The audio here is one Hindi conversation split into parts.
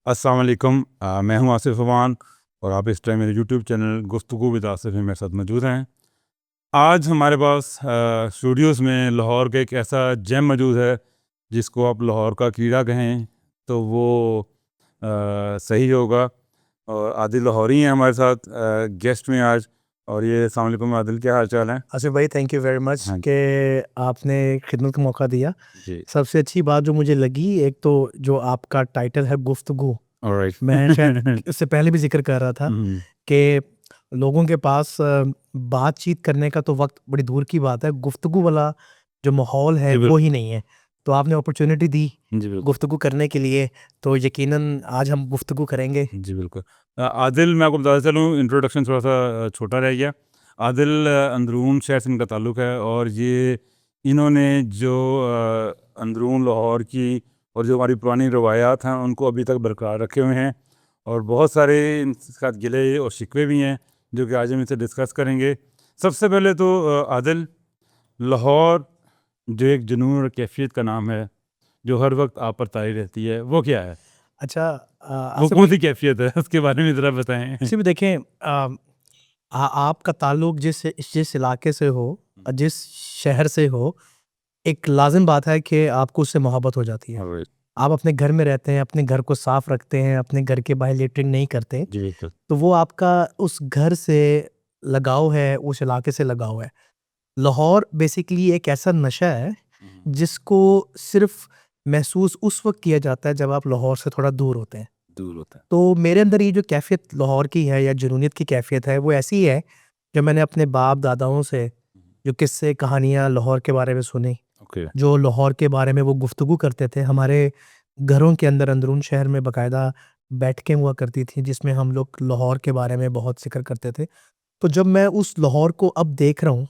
अस्सलाम वालेकुम। मैं हूं आसिफ अमान और आप इस टाइम मेरे यूट्यूब चैनल गुफ्तगू विद आसिफ में मेरे साथ मौजूद हैं। आज हमारे पास स्टूडियोज़ में लाहौर का एक ऐसा जेम मौजूद है जिसको आप लाहौर का कीड़ा कहें तो वो सही होगा। और आदिल लाहौरी हैं हमारे साथ गेस्ट में आज। और ये अस्सलाम वालेकुम आदिल, क्या हाल चाल है? आसिफ भाई, थैंक यू वेरी मच हाँ कि आपने खिदमत का मौका दिया। जी। सबसे अच्छी बात जो मुझे लगी, एक तो जो आपका टाइटल है गुफ्तगू, ऑलराइट। मैं शायद इससे पहले भी जिक्र कर रहा था कि लोगों के पास बातचीत करने का तो वक्त बड़ी दूर की बात है, गुफ्तगू वाला जो माहौल है जी वो ही बिल्कुल। नहीं है। तो आपने अपॉर्चुनिटी दी जी बिल्कुल। गुफ्तगू करने के लिए, तो यकीनन आज हम गुफ्तगू करेंगे। जी बिल्कुल। आदिल, मैं आपको बताता चलूँ, इंट्रोडक्शन थोड़ा सा छोटा रह गया। आदिल अंदरून शहर से इनका ताल्लुक़ है और ये इन्होंने जो अंदरून लाहौर की और जो हमारी पुरानी रवायात हैं उनको अभी तक बरकरार रखे हुए हैं। और बहुत सारे इनके साथ गिले और शिकवे भी हैं जो कि आज हम इनसे डिस्कस करेंगे। सबसे पहले तो आदिल, लाहौर जो एक जुनून और कैफियत का नाम है जो हर वक्त आप पर तारी रहती है, वो क्या है? अच्छा, वो आसिफ कौन भाई, सी कैफियत है उसके बारे में ज़रा बताएं। इसी में देखें, आपका ताल्लुक जिस जिस इलाके से हो, जिस शहर से हो, एक लाज़िम बात है कि आपको उससे मोहब्बत हो जाती है। ऑलराइट। आप अपने घर में रहते हैं, अपने घर को साफ रखते हैं, अपने घर के बाहर लिटरिंग नहीं करते, जी बिल्कुल। तो वो आपका उस घर से लगाव है, उस इलाके से लगाव है। लाहौर बेसिकली एक ऐसा नशा है जिसको सिर्फ़ महसूस उस वक़्त किया जाता है जब आप लाहौर से थोड़ा दूर होते हैं। दूर होता है। तो मेरे अंदर ये जो कैफ़ियत लाहौर की है या जुनूनियत की कैफ़ियत है, वो ऐसी है जो मैंने अपने बाप-दादाओं से जो किस्से कहानियाँ लाहौर के बारे में सुनी, ओके। जो लाहौर के बारे में वो गुफ्तगू करते थे। हमारे घरों के अंदर अंदरून शहर में बाकायदा बैठकें हुआ करती थी जिसमें हम लोग लाहौर के बारे में बहुत ज़िक्र करते थे। तो जब मैं उस लाहौर को अब देख रहा हूँ,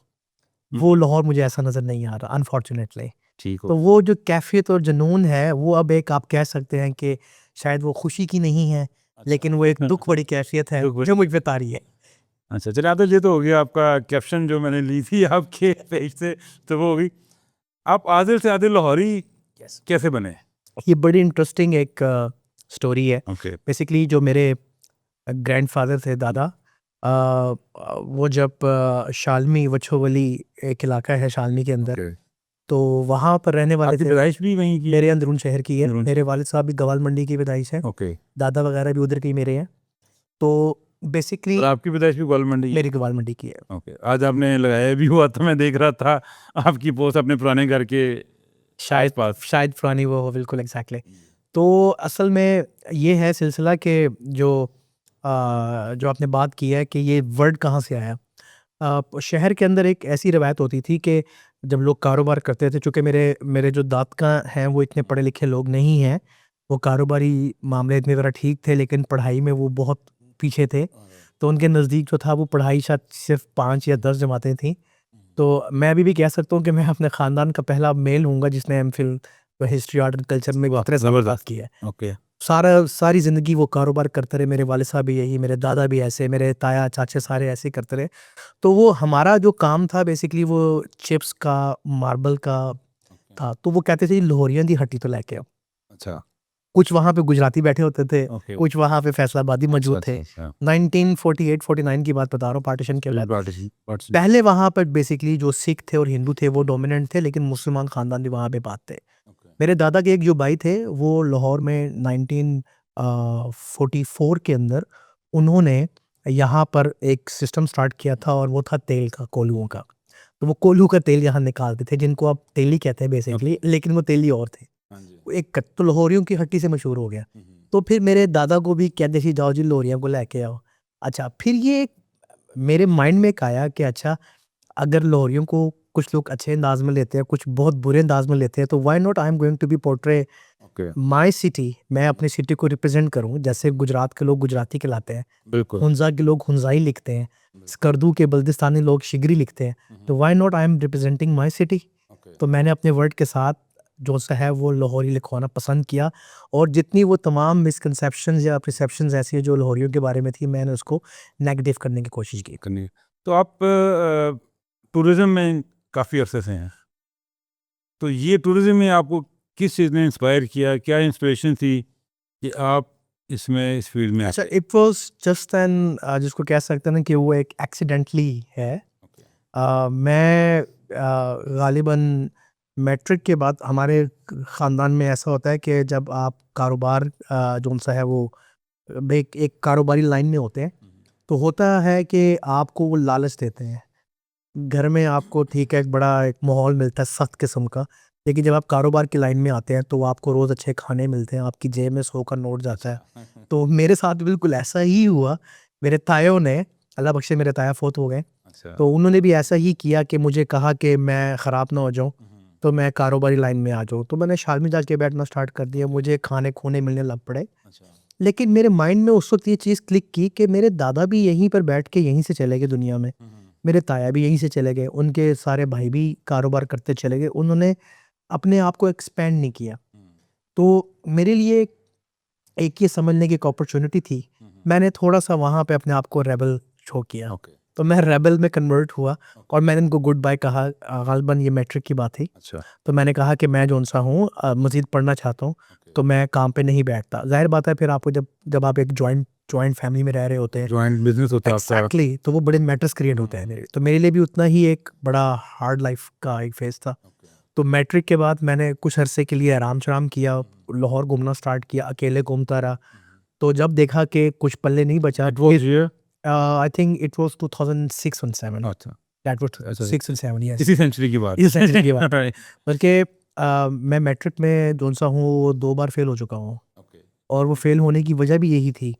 वो लाहौर मुझे ऐसा नज़र नहीं आ रहा, अनफॉर्च्यूनेटली। ठीक तो हो। वो जो कैफ़ियत और जुनून है, वो अब एक आप कह सकते हैं कि शायद वो खुशी की नहीं है, अच्छा। लेकिन वो एक दुःख भरी कैफ़ियत है दुख भरी। जो मुझ पे तारी है। अच्छा, चलिए आदिल, ये तो हो गया आपका कैप्शन जो मैंने ली थी आपके पेज से, तो वो हो गई। आप आदिल से आदिल लाहौरी यस। कैसे बने? ये बड़ी इंटरेस्टिंग एक स्टोरी है। ओके। बेसिकली जो मेरे ग्रैंडफ़ादर थे, दादा, वो जब शालमी वछोवली एक इलाका है शालमी के अंदर, ओके। तो वहाँ पर रहने वाले आपकी थे। पैदाइश भी वहीं की मेरे है? अंदरून शहर की है। अंदरून मेरे से। वालिद साहब भी गवाल मंडी की पैदाइश है। ओके। दादा वगैरह भी उधर के ही मेरे हैं। तो बेसिकली और आपकी पैदाइश भी ग्वालियर मंडी की है? मेरी गवाल मंडी की है। ओके। आज आपने लगाया भी हुआ था, मैं देख रहा था आपकी पोस्ट अपने पुराने घर के शायद आसपास। शायद पुरानी वो हो, बिल्कुल एग्ज़ैक्टली। तो असल में ये है सिलसिला कि जो जो आपने बात की है कि ये वर्ड कहाँ से आया। शहर के अंदर एक ऐसी रवायत होती थी कि जब लोग कारोबार करते थे, चूँकि मेरे मेरे जो दादका हैं वो इतने पढ़े लिखे लोग नहीं हैं, वो कारोबारी मामले में ज़रा ठीक थे लेकिन पढ़ाई में वो बहुत पीछे थे। तो उनके नज़दीक जो था वो पढ़ाई शायद सिर्फ़ 5 या 10 जमातें थीं। तो मैं अभी भी कह सकता हूँ कि मैं अपने ख़ानदान का पहला मेल हूँगा जिसने एमफ़िल हिस्ट्री, आर्ट एंड कल्चर में वाह, 17 साल पास ज़बरदस्त। किया है। ओके। सारी ज़िंदगी वो कारोबार करते रहे, मेरे वालिद साहब भी यही, मेरे दादा भी ऐसे, मेरे ताया, चाचे सारे ऐसे ही करते रहे। तो वो हमारा जो काम था बेसिकली वो चिप्स का, मार्बल का था। तो वो कहते थे, "लाहौरियां दी हट्टी तो लेके आओ।" अच्छा। कुछ वहाँ पे गुजराती बैठे होते थे, ओके। कुछ वहाँ पे फैसलाबादी अच्छा मौजूद थे। अच्छा अच्छा। 1948-49 की बात बता रहा हूँ, पार्टीशन के बाद। पार्टीशन। पहले वहाँ पर बेसिकली जो सिख थे और हिंदू थे वो डोमिनेंट थे, लेकिन मुसलमान ख़ानदान भी वहाँ पे बात थे। ओके। मेरे दादा के एक जो भाई थे वो लाहौर में 1944 के अंदर उन्होंने यहाँ पर एक सिस्टम स्टार्ट किया था और वो था तेल का, कोल्हुओं का। तो वो कोल्हू का तेल यहाँ निकालते थे जिनको आप तेली कहते हैं बेसिकली, लेकिन वो तेली और थे। हाँ जी। वो एक तो लाहौरियों की हट्टी से मशहूर हो गया। तो फिर मेरे दादा को भी कहते थे, जाओ जी लाहौरियों को लेके आओ। अच्छा, फिर ये मेरे माइंड में एक आया कि अच्छा, अगर लाहौरियों को कुछ लोग अच्छे अंदाज में लेते हैं, कुछ बहुत बुरे अंदाज में लेते हैं, तो why not I am going to be portray okay. My city. मैं अपनी सिटी को रिप्रेजेंट करूं, जैसे गुजरात के लोग गुजराती कहलाते हैं, बिल्कुल। हुंजा के लोग हुंजाई लिखते हैं, स्कर्दू के बल्दिस्तानी लोग शिगरी लिखते हैं। तो why not I am representing my city. Okay. तो मैंने अपने वर्ड के साथ जो सा है वो लाहौरी लिखवाना पसंद किया, और जितनी वो तमाम मिसकंसेप्शंस या परसेप्शंस ऐसी है जो लाहौरियों के बारे में थी, मैंने उसको नेगेटिव करने की कोशिश की। करनी। तो आप टूरिज़्म में काफ़ी अरसे से हैं, तो ये टूरिज़्म में आपको किस चीज़ ने इंस्पायर किया? क्या इंस्पिरेशन थी कि आप इसमें इस फील्ड में अच्छा, इट वाज जस्ट एन जिसको कह सकते हैं ना कि वो एक एक्सीडेंटली है। मैं गालिबन मैट्रिक के बाद हमारे ख़ानदान में ऐसा होता है कि जब आप कारोबार जोन सा है वो एक कारोबारी लाइन में होते हैं, तो होता है कि आपको वो लालच देते हैं। घर में आपको ठीक है एक बड़ा एक माहौल मिलता है सख्त किस्म का, लेकिन जब आप कारोबार की लाइन में आते हैं तो आपको रोज़ अच्छे खाने मिलते हैं, आपकी जेब में 100 का नोट जाता है। तो मेरे साथ भी बिल्कुल ऐसा ही हुआ। मेरे तायों ने, अल्लाह बख्शे मेरे ताया फ़ौत हो गए, तो उन्होंने भी ऐसा ही किया कि मुझे कहा कि मैं ख़राब ना हो जाऊँ, तो मैं कारोबारी लाइन में आ जाऊँ। तो मैंने शाद में जाके बैठना स्टार्ट कर दिया, मुझे खाने-खूने मिलने लग पड़े। लेकिन मेरे माइंड में उस वक़्त ये चीज़ क्लिक की कि मेरे दादा भी यहीं पर बैठ के यहीं से चले गए दुनिया में। मेरे ताया भी यहीं से चले गए, उनके सारे भाई भी कारोबार करते चले गए, उन्होंने अपने आप को एक्सपैंड नहीं किया। तो मेरे लिए एक ये समझने की एक अपॉर्चुनिटी थी, मैंने थोड़ा-सा वहाँ पे अपने आप को रेबेल शो किया। तो मैं रेबेल में कन्वर्ट हुआ और मैंने उनको गुड बाय कहा। गालिबन ये मैट्रिक की बात थी। तो मैंने कहा कि मैं जौन-सा हूँ मज़ीद पढ़ना चाहता हूँ, तो मैं काम पे नहीं बैठता। ज़ाहिर बात है फिर आपको जब आप एक जॉइंट फैमिली में रह रहे होते हैं, जॉइंट बिजनेस होता है आपका। एग्ज़ैक्टली, तो वो बड़े मैटर्स क्रिएट होते हैं मेरे। तो मेरे लिए भी उतना ही एक बड़ा हार्ड लाइफ़ का एक फ़ेज़ था। तो मैट्रिक के बाद मैंने कुछ अरसे के लिए आराम-शराम किया, लाहौर घूमना स्टार्ट किया, अकेले घूमता रहा। तो जब देखा कि कुछ पल्ले नहीं बचा, It was year? I think it was 2006 और 7, अच्छा, दैट वाज़ अच्छा। 6 और 7, यस। इसी सेंचुरी की बात। इस सेंचुरी की बात। Right. बल्कि मैं मैट्रिक में जौन-सा हूँ वो 2 बार फ़ेल हो चुका हूँ, और वो फ़ेल होने की वजह भी यही थी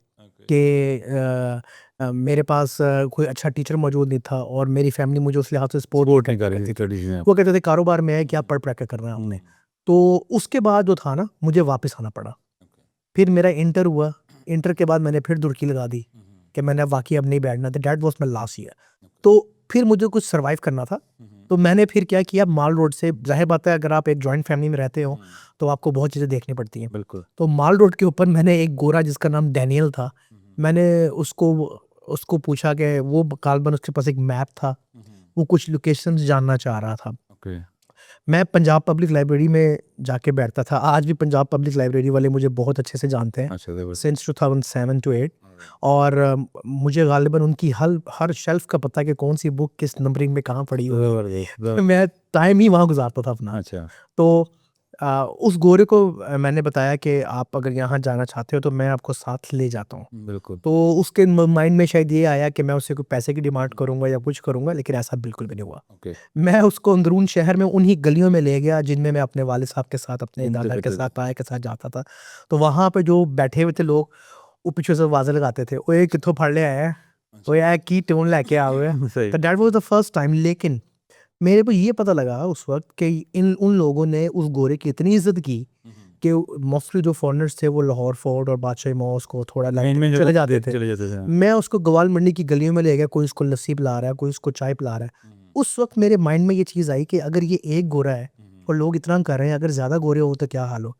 कि मेरे पास कोई अच्छा टीचर मौजूद नहीं था और मेरी फैमिली मुझे उस लिहाज से सपोर्ट सपोर्ट नहीं कर रही थी स्टडीज में। वो कहते थे कारोबार में है, क्या पढ़-पढ़ के करना है हमने। तो उसके बाद जो था ना, मुझे वापस आना पड़ा। फिर मेरा इंटर हुआ, इंटर के बाद मैंने फिर दुड़की लगा दी कि मैंने अब वाक़ई अब नहीं बैठना था, that was my last year. तो फिर मुझे कुछ सर्वाइव करना था, तो मैंने फिर क्या किया, माल रोड से, ज़ाहिर बात है अगर आप एक जॉइंट फैमिली में रहते हो, तो आपको बहुत चीज़ें देखनी पड़ती हैं। बिल्कुल। तो माल रोड के ऊपर मैंने एक गोरा जिसका नाम डैनियल था, मैंने उसको उसको पूछा कि वो गालिबन उसके पास एक मैप था, वो कुछ लोकेशंस जानना चाह रहा था। ओके। मैं पंजाब पब्लिक लाइब्रेरी में जाके बैठता था। आज भी पंजाब पब्लिक लाइब्रेरी वाले मुझे बहुत अच्छे से जानते हैं, अच्छा, they were- सिंस 2007 टू 8। और मुझे गालिबन उनकी हर शेल्फ का पता है कि कौन सी बुक किस नंबरिंग में कहाँ पड़ी हुई है। जबरदस्त। मैं टाइम ही वहाँ गुजारता था अपना। अच्छा, तो उस गोरे को मैंने बताया कि आप अगर यहाँ जाना चाहते हो तो मैं आपको साथ ले जाता हूँ। बिल्कुल। तो उसके माइंड में शायद ये आया कि मैं उससे कोई पैसे की डिमांड करूँगा या कुछ करूँगा, लेकिन ऐसा बिल्कुल भी नहीं हुआ। ओके। मैं उसको अंदरून शहर में उन्हीं गलियों में ले गया जिनमें मैं अपने वालिद साहब के साथ, अपने घूमते दादा के फिरते साथ, ताया के साथ जाता था। तो वहाँ पे जो बैठे हुए थे लोग, वो पीछे से आवाज़ें लगाते थे, ओए कित्थों फड़ ले आया है? ओए ऐ की ट्यून लेके आ गए? सही। तो that was the first time. लेकिन मेरे को ये पता लगा उस वक़्त कि उन लोगों ने उस गोरे की इतनी इज़्ज़त की कि मोस्टली जो फॉरेनर्स थे वो लाहौर फोर्ट और बादशाही मॉस्क को थोड़ा लाइन में चले जाते थे। चले जाते थे। मैं उसको ग्वाल मंडी की गलियों में ले गया, कोई उसको लस्सी पिला रहा है, कोई उसको चाय पिला रहा है। उस वक़्त मेरे माइंड में ये चीज़ आई कि अगर ये एक गोरा है और लोग इतना कर रहे हैं, अगर ज़्यादा गोरे हो तो क्या हाल हो?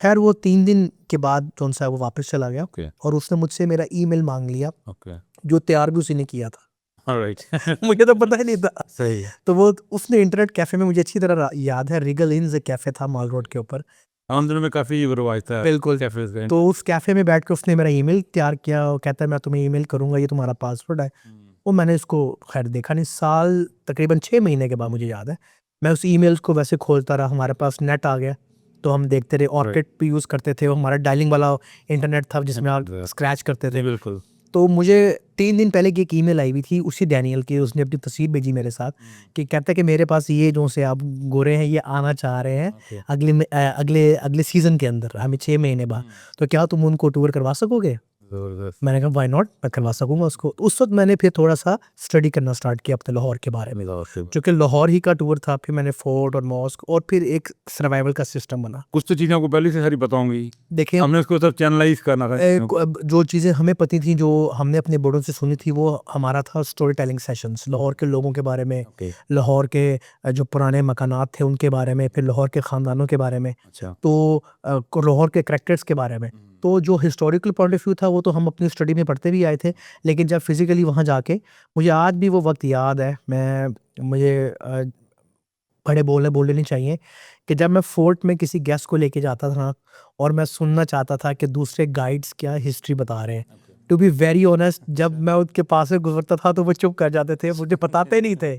खैर वो 3 दिन के बाद जौन-सा है वो वापस चला गया ओके, और उसने मुझसे मेरा ईमेल माँग लिया, ओके। जो तैयार भी उसी ने किया था। ऑलराइट। मुझे तो पता ही नहीं था। सही है। तो वो उसने इंटरनेट कैफ़े में, मुझे अच्छी तरह याद है, रिगल इन्स कैफ़े था माल रोड के ऊपर। उन दिनों में काफ़ी रिवाज था बिल्कुल। कैफ़ेज़ का। तो उस कैफ़े में बैठ के उसने मेरा ईमेल तैयार किया और कहता है मैं तुम्हें ईमेल करूँगा, ये तुम्हारा पासवर्ड है। वो मैंने इसको खैर देखा नहीं, साल तकरीबन 6 महीने के बाद मुझे याद है, मैं उस ईमेल्स को वैसे खोलता रहा, हमारे पास नेट आ गया, तो हम देखते रहे, ऑर्किड भी यूज़ करते थे, वो हमारा डायलिंग वाला इंटरनेट था जिसमें आप स्क्रैच करते जी, थे। बिल्कुल। तो मुझे 3 दिन पहले की एक ईमेल आई हुई थी उसी डैनियल की, उसने अपनी तस्वीर भेजी मेरे साथ कि कहता है कि मेरे पास ये जो से आप गोरे हैं ये आना चाह रहे हैं ओके। अगले सीज़न के अंदर, हमें 6 महीने बाद, तो क्या तुम उनको टूर करवा सकोगे? ज़बरदस्त। मैंने कहा व्हाई नॉट, मैं करवा सकूँगा उसको। उस वक़्त मैंने फिर थोड़ा-सा स्टडी करना स्टार्ट किया अपने लाहौर के बारे में, लाहौर से क्योंकि लाहौर ही का टूर था, फिर मैंने फोर्ट और मॉस्क और फिर एक सर्वाइवल का सिस्टम बना। कुछ तो चीज़ें आपको पहले से सारी पता होंगी। देखिए हमने उसको सब चैनलाइज़ करना था। अब जो चीज़ें हमें पता थी, जो हमने अपने बड़ों से सुनी थी, वो हमारा था स्टोरी टेलिंग सेशंस, लाहौर के लोगों के बारे में, ओके। लाहौर के जो पुराने मकानात थे उनके बारे में, फिर लाहौर के ख़ानदानों के बारे में, अच्छा। तो लाहौर के कैरेक्टर्स के बारे में। तो जो हिस्टोरिकल पॉइंट ऑफ व्यू था वो तो हम अपनी स्टडी में पढ़ते भी आए थे, लेकिन जब फिज़िकली वहाँ जाके, मुझे आज भी वो वक़्त याद है। मुझे बड़े बोलने नहीं चाहिए कि जब मैं फोर्ट में किसी गेस्ट को लेके जाता था ना और मैं सुनना चाहता था कि दूसरे गाइड्स क्या हिस्ट्री बता रहे हैं, टू बी वेरी ऑनेस्ट जब मैं उनके पास से गुजरता था तो वो चुप कर जाते थे, मुझे बताते नहीं थे।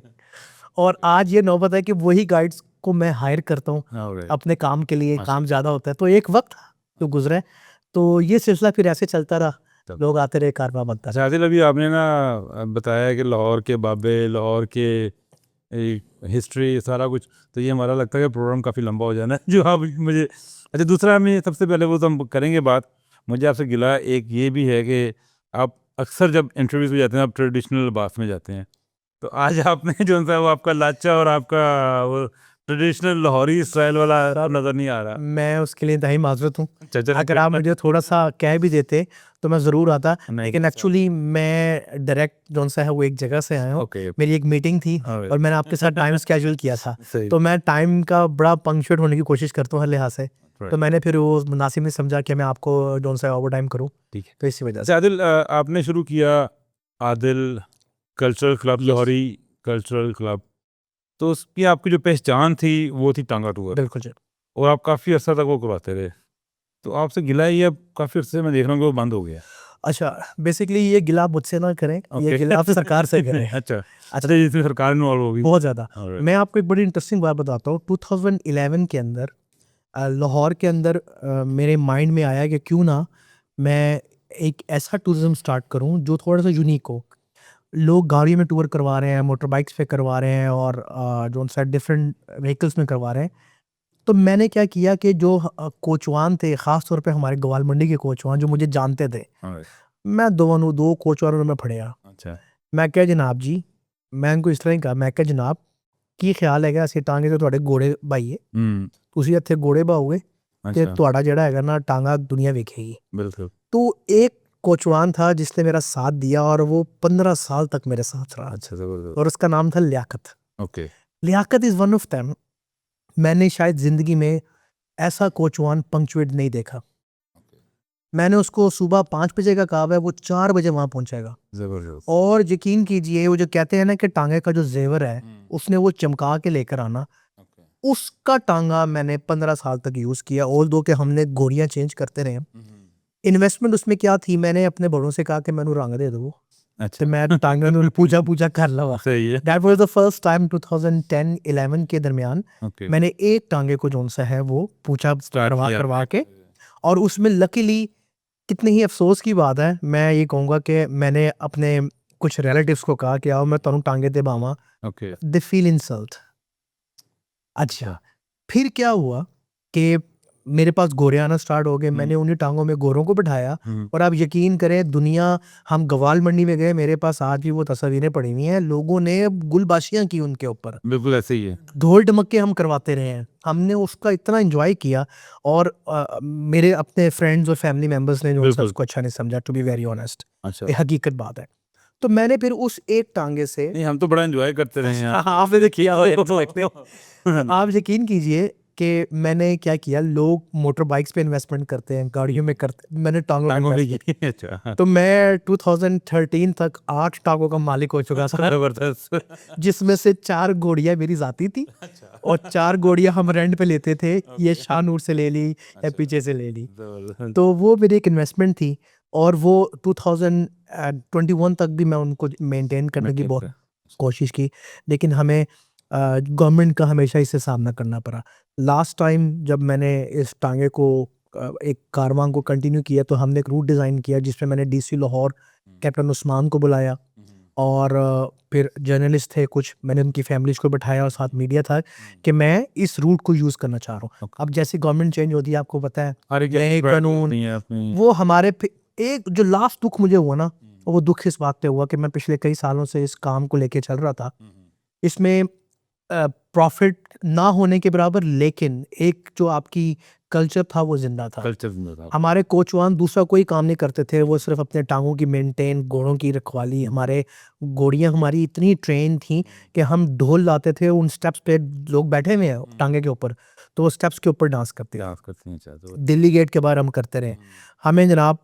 और आज ये नौबत है कि वही गाइड्स को मैं हायर करता हूँ Alright. अपने काम के लिए, माशा काम ज़्यादा होता है तो एक वक्त जो गुजरा है, तो ये सिलसिला फिर ऐसे चलता रहा, तब। लोग आते रहे, कारवां बनता अच्छा आदिल, अभी आपने ना बताया कि लाहौर के बाबे, लाहौर के हिस्ट्री सारा कुछ, तो ये हमारा लगता है कि प्रोग्राम काफ़ी लंबा हो जाना है जो आप मुझे। अच्छा दूसरा, हमें सबसे पहले वो तो हम करेंगे बात, मुझे आपसे गिला एक ये भी है कि आप अक्सर जब इंटरव्यूज़ में जाते हैं आप ट्रेडिशनल लिबास में जाते हैं, तो आज आपने जो सा वो आपका लाचा और आपका वो ट्रेडिशनल लाहौरी स्टाइल वाला नज़र नहीं आ रहा। मैं उसके लिए इंतहाई माजरत हूँ। चाचा अगर आप मुझे थोड़ा-सा कह भी देते तो मैं ज़रूर आता, नहीं, लेकिन एक्चुअली मैं डायरेक्ट जौन-सा है वो एक जगह से आया हूँ। ओके, मेरी एक मीटिंग थी ऑलराइट, और मैंने आपके साथ टाइम स्केड्यूल किया था, सही, तो मैं टाइम का बड़ा पंक्चुएट होने की कोशिश करता हूँ हर लिहाज से। तो राइट, मैंने फिर वो मुनासिब नहीं समझा कि मैं आपको जौन-सा है ओवरटाइम करूँ, ठीक है। तो इसी वजह से। अच्छा आदिल, आपने शुरू किया Adil cultural club, Lahori cultural club, तो उसकी आपकी जो पहचान थी वो थी टांगा टूर, बिल्कुल जी। और आप काफ़ी अर्सा तक वो करवाते रहे, तो आपसे गिला है ये अब काफ़ी अर्से से मैं देख रहा हूँ कि वो बंद हो गया। अच्छा, बेसिकली ये गिला मुझसे ना करें, ये ओके गिला आप सरकार से करें। अच्छा अच्छा, अच्छा, जिसमें सरकार इन्वॉल्व होगी। बहुत ज़्यादा। ऑलराइट, मैं आपको एक बड़ी इंटरेस्टिंग बात बताता हूँ, 2011 के अंदर लाहौर के अंदर मेरे माइंड में आया कि क्यों ना मैं एक ऐसा टूरिज्म स्टार्ट करूं जो थोड़ा सा यूनिक हो। लोग गाड़ियों में टूर करवा रहे हैं, मोटर बाइक्स पे करवा रहे हैं और जो सा डिफरेंट व्हीकल्स में करवा रहे हैं। तो मैंने क्या किया कि जो कोचवान थे, ख़ास तौर पे हमारे ग्वाल मंडी के कोचवान जो मुझे जानते थे, ऑलराइट, मैं दो कोचवानों में फड़िया। अच्छा, मैं क्या जनाब जी, मैं उनको इस तरह ही कहा, मैं क्या जनाब की ख्याल है कि ਅਸੀਂ टांगे तो ਤੁਹਾਡੇ घोड़े ਬਾਈਏ, ਤੁਸੀਂ ਇੱਥੇ घोड़े ਬਾਓਗੇ ਤੇ अच्छा, ਤੁਹਾਡਾ ਜਿਹੜਾ ਹੈਗਾ ना टांगा दुनिया देखेगी। बिल्कुल, तो एक कोचवान था जिसने मेरा साथ दिया और वो 15 साल तक मेरे साथ रहा अच्छा, ज़बरदस्त, और उसका नाम था Liyaqat. Okay, Liyaqat is one of them. मैंने शायद ज़िंदगी में ऐसा कोचवान पंक्चुएट नहीं देखा। मैंने उसको सुबह 5 बजे का कहा है, वो 4 बजे वहाँ पहुँचेगा। ज़बरदस्त, और यकीन कीजिए, वो जो कहते हैं ना कि टांगे का जो ज़ेवर है, उसने वो चमका के लेकर आना, ओके, उसका टांगा मैंने 15 साल तक यूज़ किया। ऑल्दो कि हमने गोरियाँ चेंज करते रहे। इन्वेस्टमेंट उसमें क्या थी, मैंने अपने बड़ों से कहा कि मैनू रंग दे दो तो अच्छा, मैं टांगे नूं पूजा कर लवा। सही है, that was the first time 2010-11 के दरमियान ओके, मैंने एक टांगे को जोन सा है वो पूछा स्टार्ट करवा किया करवा आपने, के, और उसमें लकीली कितनी ही अफसोस की बात है, मैं ये कहूँगा कि मैंने अपने कुछ रिलेटिव्स को कहा कि आओ मैं तुहानू टांगे ते बावां, ओके, दे फील इंसल्ट। अच्छा, अच्छा, फिर क्या हुआ कि मेरे पास गोरे आना स्टार्ट हो गए, मैंने हुँ, उन्हीं टांगों में गोरों को बिठाया। हुँ, और आप यकीन करें, दुनिया, हम गवाल मंडी में गए, मेरे पास आज भी वो तस्वीरें पड़ी हुई हैं, लोगों ने गुलबाशियां की उनके ऊपर, बिल्कुल ऐसे ही है, ढोल ढमक्के हम करवाते रहे हैं, हमने उसका इतना एंजॉय किया। और मेरे अपने फ्रेंड्स और फैमिली मेंबर्स ने जो उनसे बिल्कुल, उसको अच्छा नहीं समझा, टू बी वेरी ऑनेस्ट, अच्छा, ये हकीकत बात है। तो मैंने फिर उस एक टांगे से नहीं हम तो बड़ा एन्जॉय करते रहे हैं यार। आपने तो किया हो, ये तो लगते हो। आप यकीन कीजिए कि मैंने क्या किया, लोग मोटर बाइक्स पे इन्वेस्टमेंट करते हैं, गाड़ियों में करते, मैंने टांगों पे टांगों में इन्वेस्ट किया। की अच्छा, तो मैं 2013 तक 8 टांगों का मालिक हो चुका था, ज़बरदस्त, जिसमें से 4 घोड़ियाँ मेरी ज़ाती थी अच्छा, और 4 घोड़ियाँ हम रेंट पे लेते थे। ये ओके, शाहनूर से ले ली या अच्छा, पीछे से ले ली। ज़बरदस्त, तो वो मेरी एक इन्वेस्टमेंट थी और वो 2021 तक भी मैं उनको मेंटेन करने की मेंटेन बहुत कर, कोशिश की, लेकिन हमें गवर्नमेंट का हमेशा इससे सामना करना पड़ा। लास्ट टाइम जब मैंने इस टांगे को एक कारवां को कंटिन्यू किया, तो हमने एक रूट डिज़ाइन किया जिसमें मैंने डीसी लाहौर कैप्टन उस्मान को बुलाया और फिर जर्नलिस्ट थे कुछ, मैंने उनकी फैमिलीज़ को बिठाया और साथ मीडिया था कि मैं इस रूट को यूज़ करना चाह रहा हूँ। ओके, अब जैसे गवर्नमेंट चेंज होती है, आपको पता है, हर एक नए कानून, नहीं है अपनी, वो हमारे एक जो लास्ट दुख मुझे हुआ ना, वो दुख इस बात पे हुआ कि मैं पिछले कई सालों से इस काम को लेके चल रहा था। इसमें प्रॉफिट ना होने के बराबर, लेकिन एक जो आपकी कल्चर था वो जिंदा था। कल्चर में था, हमारे कोचवान दूसरा कोई काम नहीं करते थे, वो सिर्फ अपने टांगों की मेंटेन, घोड़ों की रखवाली। हमारे घोड़ियाँ हमारी इतनी ट्रेन थी कि हम ढोल लाते थे, उन स्टेप्स पे लोग बैठे हुए हैं टांगे के ऊपर, तो वो स्टेप्स के ऊपर डांस करते थे। डांस करते हैं, अच्छा, तो दिल्ली गेट के बाहर हम करते रहे। हमें जनाब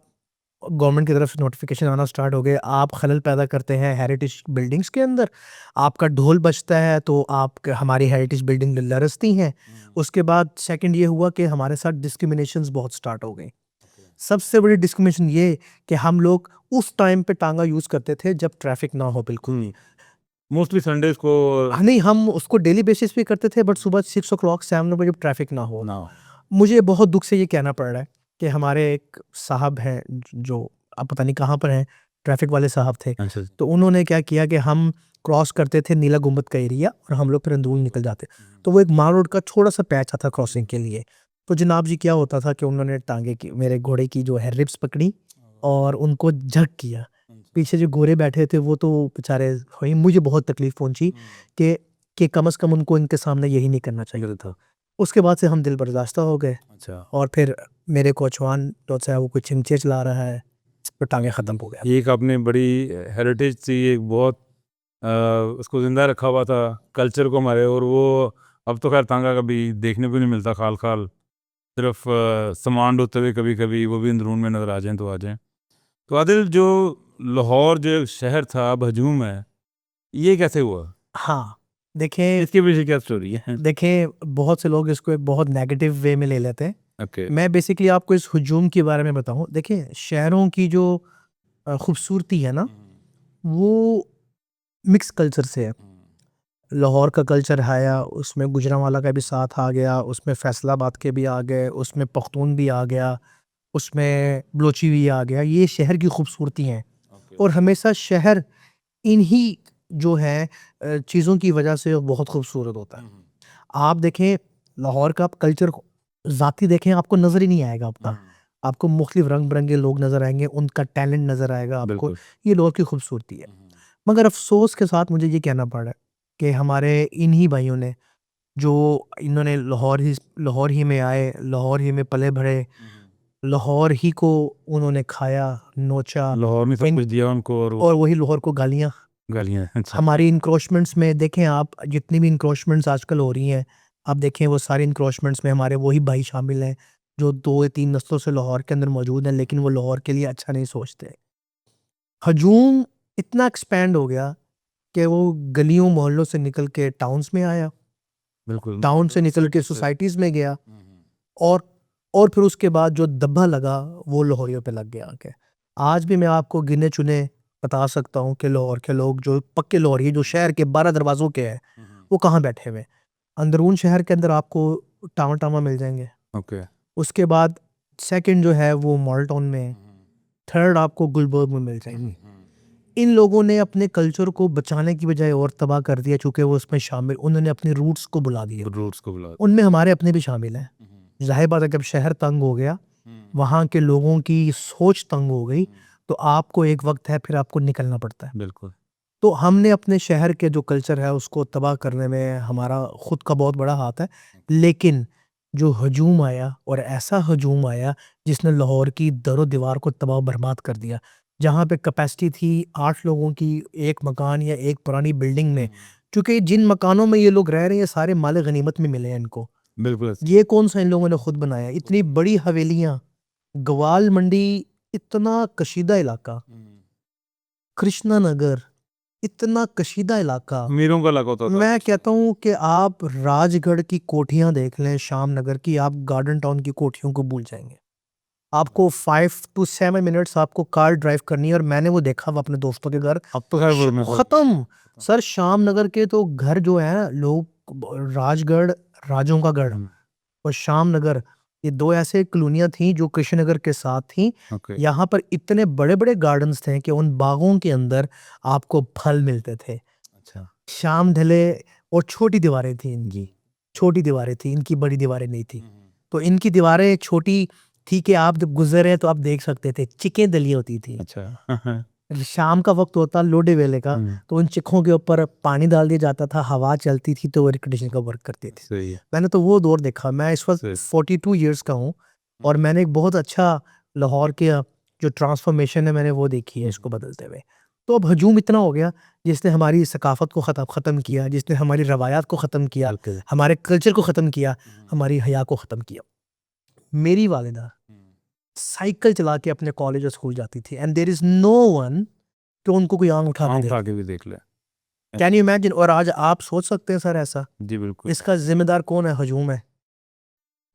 गवर्नमेंट की तरफ से नोटिफिकेशन आना स्टार्ट हो गए, आप खलल पैदा करते हैं हेरिटेज बिल्डिंग्स के अंदर, आपका ढोल बजता है तो आप हमारी हेरिटेज बिल्डिंग लरसती हैं। उसके बाद सेकंड ये हुआ कि हमारे साथ डिस्क्रिमिनेशंस बहुत स्टार्ट हो गई। सबसे बड़ी डिस्क्रिमिनेशन ये कि हम लोग उस टाइम पे टांगा यूज़ करते थे जब ट्रैफिक ना हो बिल्कुल। मोस्टली संडेज को हाँ, नहीं, हम उसको डेली बेसिस पे करते थे, बट सुबह 6 ओ क्लॉक 7 बजे जब ट्रैफिक ना हो। ना हो। मुझे बहुत दुख से ये कहना पड़ रहा है कि हमारे एक साहब हैं जो अब पता नहीं कहाँ पर हैं, ट्रैफिक वाले साहब थे। अच्छा तो उन्होंने क्या किया कि हम क्रॉस करते थे नीला गुंबद का एरिया और हम लोग फिर अंदरून निकल जाते। तो वो एक माल रोड का छोटा-सा पैच था क्रॉसिंग के लिए। तो जनाब जी क्या होता था कि उन्होंने टाँगे की मेरे घोड़े की जो है रिब्स पकड़ी और उनको झक किया। पीछे जो गोरे बैठे थे वो तो बेचारे वही, मुझे बहुत तकलीफ़ पहुँची कि कम से कम उनको इनके सामने यही नहीं करना चाहिए था। उसके बाद से हम दिल बर्दाश्ता हो गए अच्छा और फिर मेरे कोचवान जो है वो कुछ चिमचे चला रहा है, तो टाँगे ख़त्म हो गया। ये एक आपने बड़ी हेरिटेज थी, एक बहुत उसको ज़िंदा रखा हुआ था कल्चर को हमारे, और वो अब तो खैर तांगा कभी देखने को नहीं मिलता, खाल खाल सिर्फ सामान ढोते हुए कभी कभी वो भी अंदरून में नज़र आ जाएं तो आ जाएं। तो आदिल, जो लाहौर जो शहर था अब हजूम है, ये कैसे हुआ? हाँ, देखें इसके पीछे क्या स्टोरी है? देखें बहुत से लोग इसको एक बहुत नेगेटिव वे में ले लेते हैं। ओके। मैं बेसिकली आपको इस हुजूम के बारे में बताऊँ। देखिए, शहरों की जो खूबसूरती है ना, वो मिक्स कल्चर से है। लाहौर का कल्चर आया, उसमें गुजरांवाला का भी साथ आ गया, उसमें फैसलाबाद के भी आ गए, उसमें पख्तून भी आ गया, उसमें बलोची भी आ गया। ये शहर की खूबसूरती हैं और हमेशा शहर इन्हीं जो है चीज़ों की वजह से बहुत खूबसूरत होता है। आप देखें लाहौर का आप कल्चर ज़ाती देखें, आपको नज़र ही नहीं आएगा अपना। आपको मुख्तलिफ रंग-बिरंगे लोग नज़र आएँगे, उनका टैलेंट नज़र आएगा आपको। बिल्कुल। ये लाहौर की खूबसूरती है। मगर अफ़सोस के साथ मुझे ये कहना पड़ रहा है कि हमारे इन्हीं भाइयों ने जो इन्होंने लाहौर ही में आए, लाहौर ही में पले-बढ़े, लाहौर ही को उन्होंने खाया, नोचा, लाहौर ने सब इन कुछ दिया उनको और और वही लाहौर को गालियाँ। गालियाँ। अच्छा। हमारी इंक्रोचमेंट्स में देखें आप, जितनी भी इंक्रोचमेंट्स आजकल हो रही हैं, आप देखें वो सारी इंक्रोचमेंट्स में हमारे वही भाई शामिल हैं, जो 2 या 3 नस्लों से लाहौर के अंदर मौजूद हैं, लेकिन वो लाहौर के लिए अच्छा नहीं सोचते। हजूम इतना एक्सपैंड हो गया कि वो गलियों मोहल्लों से निकल के टाउन्स में आया, बिल्कुल। टाउन से निकल के सोसाइटीज़ में गया और और फिर उसके बाद जो दब्बा लगा वो लाहौरियों पे लग गया आके। आज भी मैं आपको गिने-चुने बता सकता हूँ कि लाहौर के लोग जो पक्के लाहौरी जो शहर के 12 दरवाज़ों के हैं, वो कहाँ बैठे हुए हैं। अंदरून शहर के अंदर आपको टामा-टामा मिल जाएँगे। ओके। उसके बाद सेकंड जो है वो मॉडल टाउन में है। थर्ड आपको गुलबर्ग में मिल जाएँगे। इन लोगों ने अपने कल्चर को बचाने की बजाय और तबाह कर दिया, चूँकि वो उसमें शामिल उन्होंने अपने रूट्स को भुला दिया। रूट्स को बुला। उनमें हमारे अपने भी शामिल हैं। ज़ाहिर बात है जब शहर तंग हो गया, वहाँ के लोगों की सोच तंग हो गई, तो आपको एक वक़्त है फिर आपको निकलना पड़ता है। बिल्कुल। तो हमने अपने शहर के जो कल्चर है उसको तबाह करने में हमारा खुद का बहुत बड़ा हाथ है। लेकिन जो हजूम आया और ऐसा हजूम आया जिसने लाहौर की दरो-दीवार को तबाह-बर्बाद कर दिया। जहाँ पे कैपेसिटी थी 8 लोगों की एक मकान या एक पुरानी बिल्डिंग में, क्योंकि जिन मकानों में ये लोग रह रहे हैं, ये सारे माल-ए-गनीमत में मिले हैं इनको। बिल्कुल। ये कौन-सा इन लोगों ने खुद बनाया? इतनी बड़ी हवेलियाँ, गवाल मंडी, इतना कशीदा इलाका, कृष्णा नगर, इतना कशीदा इलाका। अमीरों का लगा होता था। मैं कहता हूँ कि आप राजगढ़ की कोठियाँ देख लें, शाम नगर की, आप गार्डन टाउन की कोठियों को भूल जाएँगे। आपको 5 टू 7 मिनट्स आपको कार ड्राइव करनी है और मैंने वो देखा हुआ अपने दोस्तों के घर। अब तो खैर वो में खत्म। सर, शाम नगर के तो घर जो हैं लोग राजगढ़, राजों का गढ़ और शाम नगर, ये 2 ऐसे कॉलोनियाँ थीं जो कृष्णनगर के साथ थीं। ओके। यहाँ पर इतने बड़े-बड़े गार्डन्स थे कि उन बागों के अंदर आपको फल मिलते थे। अच्छा। शाम ढले और छोटी दीवारें थी इनकी, छोटी दीवारें थी, इनकी बड़ी दीवारें नहीं थी। तो इनकी दीवारें छोटी थी कि आप जब गुज़रे तो आप देख सकते थे, चिकें डली होती थी। अच्छा। शाम का वक़्त होता लोडे वेले का, तो उन चिखों के ऊपर पानी डाल दिया जाता था, हवा चलती थी तो एयर कंडीशनर का वर्क करती थी। सही है। मैंने तो वो दौर देखा। मैं इस वक़्त सही। 42 इयर्स का हूँ और मैंने एक बहुत अच्छा लाहौर के जो ट्रांसफ़ॉर्मेशन है मैंने वो देखी है इसको बदलते हुए। तो अब हजूम इतना हो गया जिसने हमारी सकाफ़त को ख़त्म किया, जिसने हमारी रवायात को ख़त्म किया, बिल्कुल। हमारे कल्चर को ख़त्म किया, हमारी हया को ख़त्म किया। मेरी वालिदा साइकिल चला के अपने कॉलेज और स्कूल जाती थी and there is no one कि उनको कोई आंख उठा आँख दे। उठा के भी देख ले। Can you imagine? और आज आप सोच सकते हैं सर ऐसा, जी बिल्कुल। इसका जिम्मेदार कौन है? हजूम है,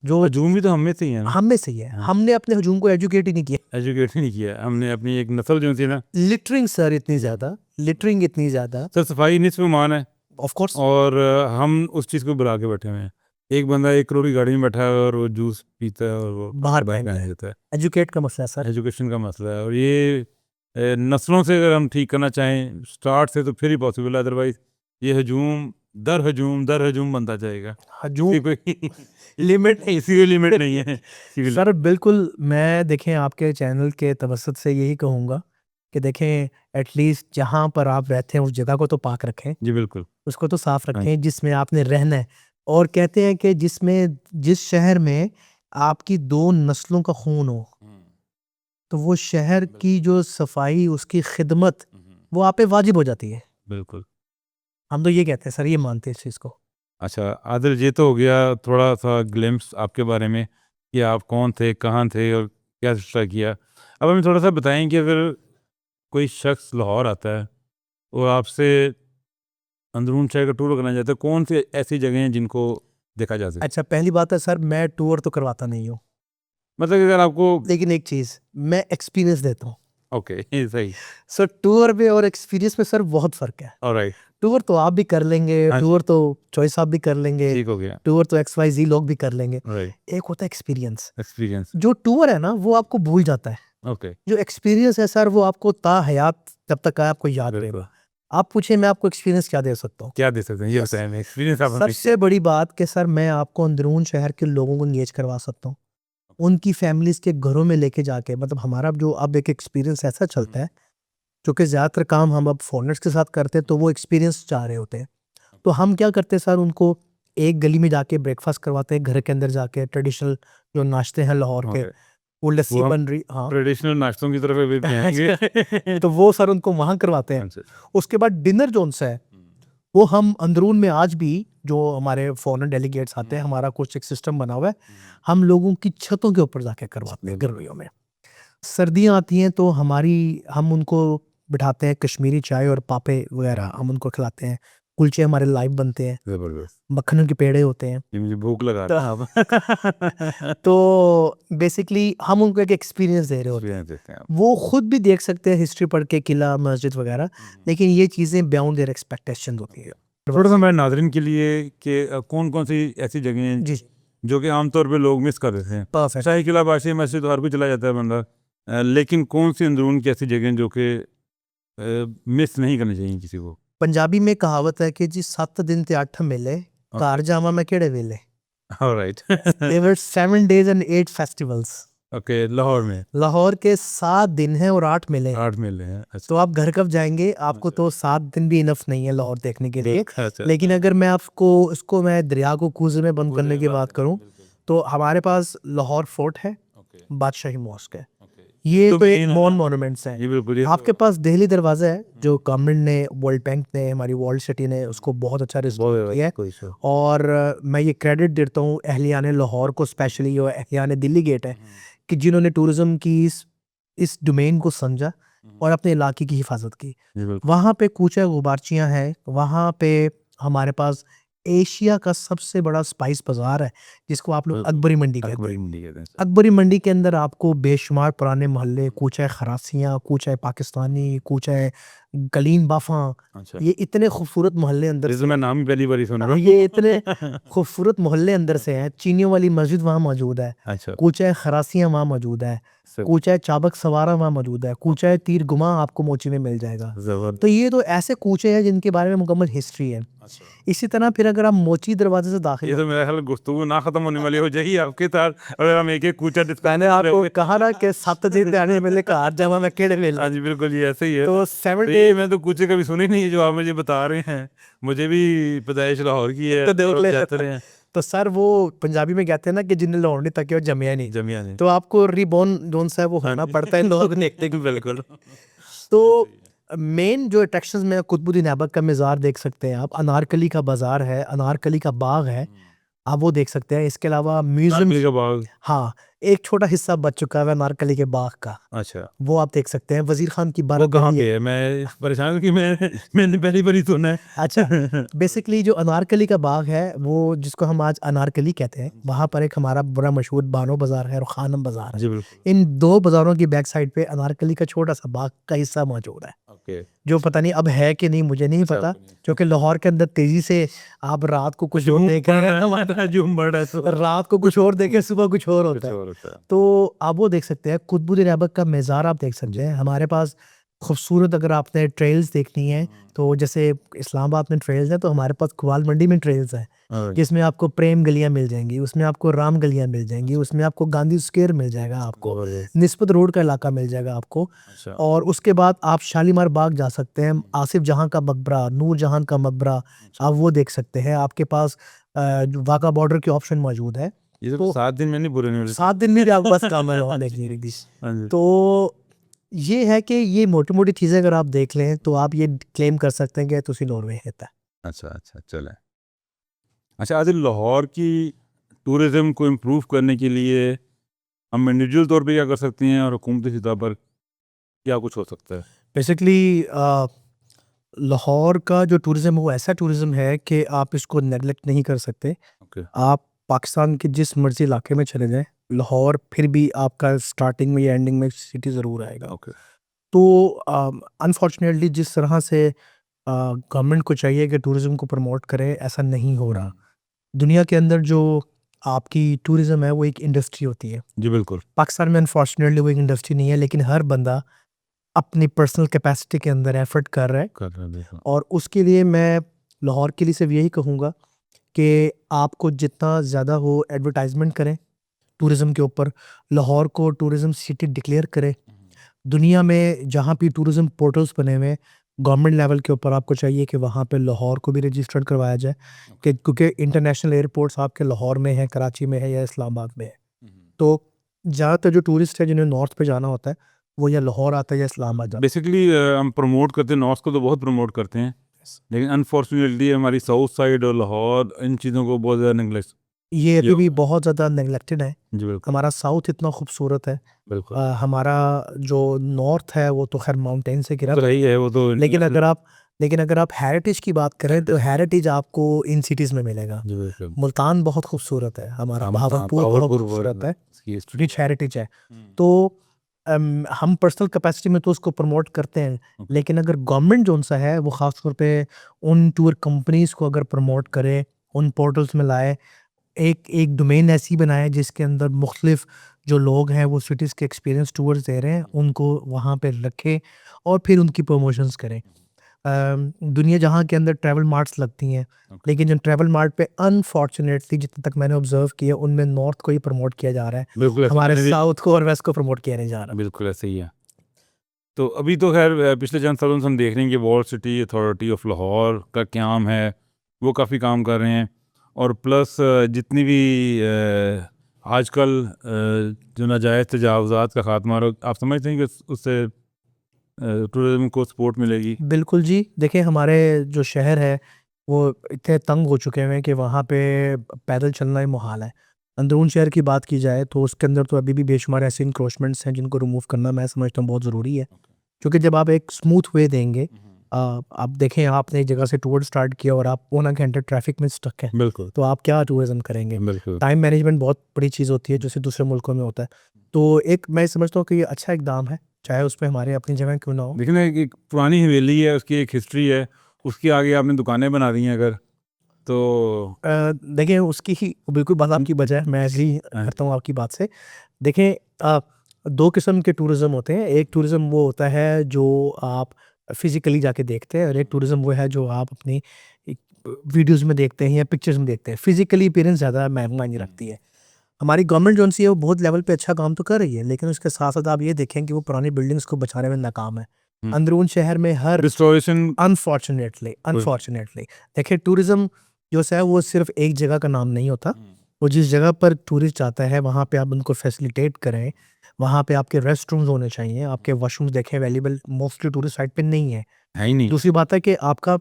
जो हजूम भी तो हम में से ही है ना, हम में से ही है। हाँ। हमने अपने हजूम को एजुकेट ही नहीं किया। एजुकेट ही नहीं किया हमने, अपनी एक नस्ल जो थी ना। लिटरिंग सर इतनी ज्यादा, लिटरिंग इतनी ज्यादा, सर सफाई निस्फ ईमान है, ऑफ कोर्स। और हम उस चीज़ को बुला के बैठे हुए हैं। एक बंदा 1 करोड़ की गाड़ी में बैठा है और वो जूस पीता है और वो बाहर बाइक फेंक में है। जाता है। एजुकेट का मसला है सर। एजुकेशन का मसला है, और ये नस्लों से अगर हम ठीक करना चाहें स्टार्ट से तो फिर ही पॉसिबल है, अदरवाइज ये हजूम दर हजूम बनता जाएगा। हजूम इसकी कोई लिमिट नहीं, इसी कोई लिमिट नहीं है। सर बिल्कुल। मैं देखें आपके चैनल के तवसत से यही कहूँगा कि देखें एटलीस्ट जहाँ पर आप रहते हैं उस जगह को तो पाक रखें, जी बिल्कुल। उसको तो साफ हाँ। रखें जिसमें आपने रहना है। और कहते हैं कि जिस शहर में आपकी 2 नस्लों का खून हो, तो वो शहर की जो सफाई, उसकी खिदमत, वो आप पे वाजिब हो जाती है। बिल्कुल। हम तो ये कहते हैं सर, ये मानते हैं इस चीज़ को। अच्छा आदिल, ये तो हो गया थोड़ा सा ग्लिम्स आपके बारे में कि आप कौन थे, कहाँ थे और क्या सिलसिला किया। अब हमें थोड़ा सा बताएं कि अगर कोई शख्स लाहौर आता है और आपसे अंदरून शहर का टूर करना चाहता है, कौन सी ऐसी जगह हैं जिनको देखा जा सके? अच्छा, पहली बात है सर, मैं टूर तो करवाता नहीं हूँ, मतलब कि अगर आपको लेकिन एक चीज़ मैं एक्सपीरियंस देता हूँ। ओके ये सही, सर टूर में और एक्सपीरियंस में सर बहुत फ़र्क है। ऑलराइट, टूर तो आप भी कर लेंगे, हाँ। टूर तो चॉइस साहब भी कर लेंगे, ठीक हो गया, टूर तो XYZ लोग भी कर लेंगे। राइट, एक होता है एक्सपीरियंस। एक्सपीरियंस, जो टूर है ना वो आपको भूल जाता है, ओके, जो एक्सपीरियंस है सर वो आपको ता हयात जब तक है आपको याद बिल्कुल। रहेगा। आप पूछे मैं आपको एक्सपीरियंस क्या दे सकता हूँ? क्या दे सकते हैं ये बताएं, एक्सपीरियंस आप हमें। सबसे बड़ी बात कि सर मैं आपको अंदरून शहर के लोगों को इंगेज करवा सकता हूँ, उनकी फैमिलीज के घरों में लेके जाके। मतलब हमारा जो अब एक एक्सपीरियंस ऐसा चलता है, क्योंकि ज़्यादातर काम हम अब फॉरेनर्स के साथ करते हैं तो वो एक्सपीरियंस चाह रहे होते हैं। तो हम क्या करते हैं सर, उनको एक गली में जाके ब्रेकफास्ट करवाते हैं, घर के अंदर जाके ट्रेडिशनल जो नाश्ते हैं लाहौर के, Okay. वो लस्सी वो हम बन रही, हाँ ट्रेडिशनल नाश्तों की तरफ अभी भी आएंगे। तो वो सर उनको वहाँ करवाते हैं। अच्छा, उसके बाद डिनर जोन सा है, वो हम अंदरून में आज भी जो हमारे फॉरेन डेलीगेट्स आते हैं, हमारा कुछ एक सिस्टम बना हुआ है, हम लोगों की छतों के ऊपर जाके करवाते हैं गर्मियों में। सर्दियाँ आती हैं तो हम उनको बिठाते हैं, कश्मीरी चाय और पापे वगैरह हम उनको खिलाते हैं, कुलचे हमारे लाइव बनते हैं, जबरदस्त, मक्खनों के पेड़े होते हैं। ये मुझे भूख लगा रहा है। तो बेसिकली हम उनको एक एक्सपीरियंस दे रहे होते हैं। Experience देते हैं आप। वो खुद भी देख सकते हैं हिस्ट्री पढ़ के, किला मस्जिद वगैरह, लेकिन ये चीज़ें बियॉन्ड देयर एक्सपेक्टेशन होती है। थोड़ा सा मैं नाजरीन के लिए कि कौन कौन सी ऐसी जगह हैं जी जो कि आमतौर पे लोग मिस कर देते हैं। परफेक्ट। शाही किला, बादशाही मस्जिद तो हर कोई चला जाता है बंदा, लेकिन कौन सी अंदरून की ऐसी जगह हैं जो कि मिस नहीं करनी चाहिए किसी को? पंजाबी में कहावत है कि जी 7 दिन ते 8 मेले, घर जावा मैं केड़े वेले। Alright. There were 7 days and 8 festivals। Okay, Lahore में लाहौर के 7 दिन हैं और 8 मेले हैं। 8 मेले हैं। अच्छा, तो आप घर कब जाएंगे? आपको तो 7 दिन भी इनफ नहीं है लाहौर देखने के लिए। अच्छा, लेकिन अगर मैं आपको इसको मैं दरिया को कूजे में बंद करने की बात करूं, तो हमारे पास लाहौर फोर्ट है, ओके, बादशाही मॉस्क है, ओके, ये तो तो एक मेन है मॉन ना? मॉन्यूमेंट्स हैं। ये बिल्कुल, ये आपके पास दिल्ली दरवाज़ा है जो गवर्नमेंट ने, वर्ल्ड बैंक ने, हमारी वर्ल्ड सिटी ने उसको बहुत अच्छा रिस्पॉन्स किया है। कोई सर। और मैं ये क्रेडिट देता हूँ अहलियान लाहौर को, स्पेशली जो अहलियान दिल्ली गेट है, कि जिन्होंने टूरिज्म की इस डोमेन को समझा और अपने इलाके की हिफाजत की। जी बिल्कुल, वहाँ पे कूचा गुबारचियाँ हैं, वहाँ पे हमारे पास एशिया का सबसे बड़ा स्पाइस बाज़ार है, जिसको आप लोग बिल्कुल। अकबरी मंडी कहते अकबरी हैं। मंडी कहते हैं सर। अकबरी मंडी के अंदर आपको बेशुमार पुराने मोहल्ले, कूचा खरासियाँ, कूचा पाकिस्तानी, कूचा कलीन बाफा, अच्छा, ये इतने खूबसूरत मोहल्ले अंदर ये तो से मैं नाम ही पहली बार ही सुन रहा हूँ। ये इतने खूबसूरत मोहल्ले अंदर से हैं। चीनियों वाली मस्जिद वहाँ मौजूद है, अच्छा, कूचा खरासियाँ वहाँ मौजूद है, सर, कूचा चाबक सवारा वहाँ मौजूद है, कूचा तीर गुमा आपको मोची में मिल जाएगा। जबरदस्त। तो ये तो ऐसे कूचे हैं जिनके बारे में मुकम्मल हिस्ट्री है। अच्छा, इसी तरह फिर अगर आप मोची दरवाजे से दाखिल ये तो मेरा ख्याल गुफ्तगू ना खत्म होने वाली हो जाएगी आपके साथ, और हम एक एक कूचा मैंने आपको कहा ना कि 7 दिन आने मेले का हाथ जमा मैं केड़े वेले। हाँ जी बिल्कुल, ये ऐसे ही है। तो 7 तो डे ये मैं तो कूचे कभी सुनी नहीं है जो आप मुझे बता रहे हैं। मुझे भी पैदाइश लाहौर की है, तो देख ले। जाते रहे हैं, तो सर वो पंजाबी में कहते हैं ना कि जिन्हें लाहौर नहीं तक वो जमिया नहीं। जमिया ने। तो आपको रिबॉर्न जोन सा है वो होना पड़ता है लोग देखते हैं। बिल्कुल। तो मेन जो अट्रैक्शंस में कुतुबुद्दीन ऐबक का मज़ार देख सकते हैं आप, अनारकली का बाजार है, अनारकली का बाग है, आप वो देख सकते हैं। इसके अलावा म्यूजियम, नारकली का बाग, हाँ एक छोटा हिस्सा बच चुका है अनारकली के बाग का, अच्छा, वो आप देख सकते हैं। वजीर खान की वो बारात कहाँ गली है। पे है? मैं परेशान हूँ कि मैंने पहली बार ही सुना है। अच्छा, बेसिकली जो अनारकली का बाग है वो जिसको हम आज अनारकली कहते हैं, वहाँ पर एक हमारा बड़ा मशहूर बानो बाजार है और खानम बाजार है। जी बिल्कुल। इन दो बाजारों की बैक साइड पे अनारकली का छोटा सा बाग का हिस्सा मौजूद है, ओके। जो पता नहीं अब है कि नहीं, मुझे नहीं अच्छा, पता, आपको नहीं- क्योंकि लाहौर के अंदर तेजी से आप रात को कुछ और देख रहे हैं, हमारा झूमर है तो रात को कुछ और देखे, सुबह कुछ और होता कुछ है। और होता है। तो आप वो देख सकते हैं, कुतुबुद्दीन ऐबक का मज़ार आप देख सकते जी। हैं। हमारे पास खूबसूरत, अगर आपने ट्रेल्स देखनी है तो जैसे इस्लामाबाद में ट्रेल्स हैं, तो हमारे पास कुवाल मंडी में ट्रेल्स हैं, और जिसमें आपको प्रेम गलियां मिल जाएंगी, उसमें आपको राम गलियां मिल जाएंगी, उसमें आपको गांधी स्क्वायर मिल जाएगा, आपको जबरदस्त। निस्बत रोड का इलाका मिल जाएगा आपको। अच्छा, और उसके बाद आप शालीमार बाग जा सकते हैं, आसिफ जहां का मकबरा, नूर जहां का मकबरा, आप वो देख सकते हैं। आपके पास जो वाघा बॉर्डर के ऑप्शन मौजूद है। ये सब तो 7 दिन में नहीं पूरे नहीं होते। 7 दिन में आपके पास काम है वहाँ देखने की। हाँ जी। तो ये है कि ये मोटी-मोटी चीज़ें अगर आप देख लें तो आप ये क्लेम कर सकते हैं कि तुसी नॉर्वे है। अच्छा, अच्छा, चलें। अच्छा, आदिल, लाहौर की टूरिज़्म को इम्प्रूव करने के लिए हम इंडिविजुअल तौर पे क्या कर सकते हैं और हुकूमती सतह पर क्या कुछ हो सकता है? बेसिकली लाहौर का जो टूरिज़्म है वो ऐसा टूरिज़्म है कि आप इसको नेगलेक्ट नहीं कर सकते। ओके, आप पाकिस्तान के जिस मर्ज़ी इलाके में चले जाएँ, लाहौर फिर भी आपका स्टार्टिंग में या एंडिंग में सिटी ज़रूर आएगा। ओके। तो अनफॉर्चुनेटली जिस तरह से गवर्नमेंट को चाहिए कि टूरिज़्म को प्रमोट करे, ऐसा नहीं हो रहा। दुनिया के अंदर जो आपकी टूरिज़्म है वो एक इंडस्ट्री होती है। जी बिल्कुल। पाकिस्तान में अनफॉर्चुनेटली वो एक इंडस्ट्री नहीं है, लेकिन हर बंदा अपनी पर्सनल कैपेसिटी के अंदर एफर्ट कर रहा है। कर रहे हैं, बिल्कुल। और उसके लिए मैं लाहौर के लिए सिर्फ यही कहूँगा कि आपको जितना ज़्यादा हो एडवर्टाइजमेंट करें टूरिज़्म के ऊपर, लाहौर को टूरिज़्म सिटी डिक्लेयर करें। दुनिया में जहाँ भी टूरिज़्म पोर्टल्स बने हुए हैं, गवर्नमेंट लेवल के ऊपर आपको चाहिए कि वहाँ पे लाहौर को भी रजिस्टर्ड करवाया जाए, कि क्योंकि इंटरनेशनल एयरपोर्ट्स आपके लाहौर में है, कराची में है या इस्लामाबाद में है। तो ज़्यादातर जो टूरिस्ट है जिन्हें नॉर्थ पे जाना होता है, वो या लाहौर आता है या इस्लामाबाद जाता बेसिकली हम प्रमोट करते हैं, नॉर्थ को तो बहुत प्रमोट करते हैं, है। लेकिन अनफॉर्चुनेटली हमारी साउथ साइड और लाहौर इन चीज़ों को बहुत ज़्यादा नेगलेक्ट ये अभी किया भी हुआ है। बहुत ज़्यादा नेग्लेक्टेड है। जी बिल्कुल, हमारा साउथ इतना खूबसूरत है। बिल्कुल। हमारा जो नॉर्थ है वो तो खैर माउंटेन से घिरा तो हुआ है। रही है वो तो लेकिन इंटरनेशनल। अगर आप हेरिटेज की बात करें तो हेरिटेज आपको इन सिटीज़ में मिलेगा। जी बिल्कुल। मुल्तान बहुत खूबसूरत है, हमारा हाँ, बहावलपुर बहुत पावरपुर खूबसूरत है, इसकी हिस्ट्री रिच हेरिटेज है। है। तो हम पर्सनल कैपेसिटी में तो उसको प्रमोट करते हैं, ओके। लेकिन अगर गवर्नमेंट जो सा है वो ख़ास तौर पे उन टूर कंपनीज़ को अगर प्रमोट करे, उन पोर्टल्स में लाए, एक एक डोमेन ऐसी बनाए जिसके अंदर मुख्तलिफ जो लोग हैं वो सिटीज़ के एक्सपीरियंस टूर्स दे रहे हैं, उनको वहाँ पे रखें और फिर उनकी प्रमोशंस करें। दुनिया जहाँ के अंदर ट्रैवल मार्ट्स लगती हैं, ओके। लेकिन जिन ट्रैवल मार्ट पे अनफॉर्चुनेटली जितना तक मैंने ऑब्जर्व किया उनमें नॉर्थ को ही प्रमोट किया जा रहा है, बिल्कुल ऐसे हमारे मैंने भी साउथ को और वेस्ट को प्रमोट किया नहीं जा रहा। बिल्कुल ऐसे ही है। तो अभी तो खैर पिछले चंद सालों से हम देख रहे हैं कि wall city authority of Lahore का क़याम है, वो काफ़ी काम कर रहे हैं। और प्लस जितनी भी आजकल जो नाजायज़ तजावुज़ात का ख़ात्मा हो, आप समझते हैं कि उससे टूरिज़्म को सपोर्ट मिलेगी? बिल्कुल जी, देखिए हमारे जो शहर है वो इतने तंग हो चुके हैं कि वहाँ पे पैदल चलना ही मुहाल है। अंदरून शहर की बात की जाए तो उसके अंदर तो अभी भी बेशुमार ऐसे इंक्रोचमेंट्स हैं जिनको रिमूव करना मैं समझता हूँ बहुत ज़रूरी है। क्योंकि जब आप एक स्मूथ वे देंगे, आप देखें आपने एक जगह से टूर स्टार्ट किया और आप पौना घंटे ट्रैफिक में स्टक हैं, बिल्कुल, तो आप क्या टूरिज़्म करेंगे? बिल्कुल। टाइम मैनेजमेंट बहुत बड़ी चीज़ होती है जैसे दूसरे मुल्कों में होता है। तो एक मैं समझता हूँ कि ये अच्छा इकदाम है, चाहे उसमें हमारे अपनी जगह क्यों ना हो। देखिए ना, एक पुरानी हवेली है, उसकी एक हिस्ट्री है, उसके आगे आपने दुकानें बना दी हैं अगर, तो देखिए उसकी ही बिल्कुल बात आपकी बजाय मैं एग्री करता हूँ आपकी बात से। देखें, 2 किस्म के टूरिज़्म होते हैं। एक टूरिज़्म वो होता है जो आप फिज़िकली जाके देखते हैं और एक टूरिज़्म वो है जो आप अपनी एक वीडियोज़ में देखते हैं या पिक्चर्स में देखते हैं। फिज़िकली अपीयरेंस ज़्यादा मायने रखती है। हमारी गवर्नमेंट जो-सी है वो बहुत लेवल पे अच्छा काम तो कर रही है, लेकिन उसके साथ-साथ आप ये देखें कि वो पुरानी बिल्डिंग्स को बचाने में नाकाम है। हुँ। अंदरून शहर में हर रिस्टोरेशन अनफॉर्चुनेटली देखिए टूरिज़्म जो है वो सिर्फ एक जगह का नाम नहीं होता। वो जिस जगह पर टूरिस्ट जाता है वहाँ पे आप उनको फैसिलिटेट करें, वहाँ पे आपके रेस्ट रूम्स होने चाहिए, आपके वॉशरूम्स देखें अवेलेबल मोस्टली टूरिस्ट साइट पे नहीं है। है ही नहीं। दूसरी बात है कि आपका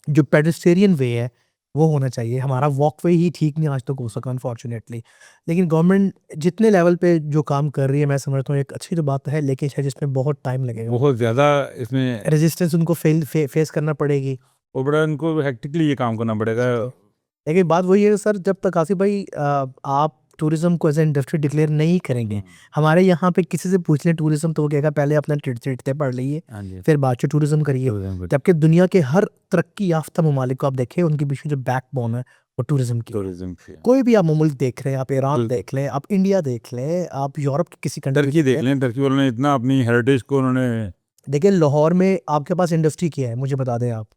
जो पेडेस्टेरियन वे है वो होना चाहिए। हमारा वॉकवे ही ठीक नहीं आज तक हो सका अनफॉर्चुनेटली। लेकिन गवर्नमेंट जितने लेवल पे जो काम कर रही है मैं समझता हूँ एक अच्छी तो बात है, लेकिन शायद इसमें बहुत टाइम लगेगा, बहुत ज़्यादा इसमें रेजिस्टेंस उनको फेस करना पड़ेगी। वो बड़ा इनको हेक्टिकली ये काम करना पड़ेगा। लेकिन बात वही है सर, जब तक आसिफ भाई आप टूरिज्म को एज ए इंडस्ट्री डिक्लेयर नहीं करेंगे, हमारे यहाँ पे किसी से पूछ लें टूरिज्म तो वो कहेगा पहले अपना चिट्ठे पढ़ लीजिए हाँ जी, फिर बाद में टूरिज्म करिए। जबकि दुनिया के हर तरक्की याफ्ता ममालिक को आप देखें उनके पीछे जो बैकबोन है वो टूरिज्म की है। टूरिज्म कोई भी आप मुल्क देख रहे हैं, आप ईरान देख लें, आप इंडिया देख लें, आप यूरोप की किसी कंट्री टर्की देख लें, टर्की वालों ने इतना अपनी हेरिटेज को उन्होंने देखिए। लाहौर में आपके पास इंडस्ट्री क्या है मुझे बता दें आप,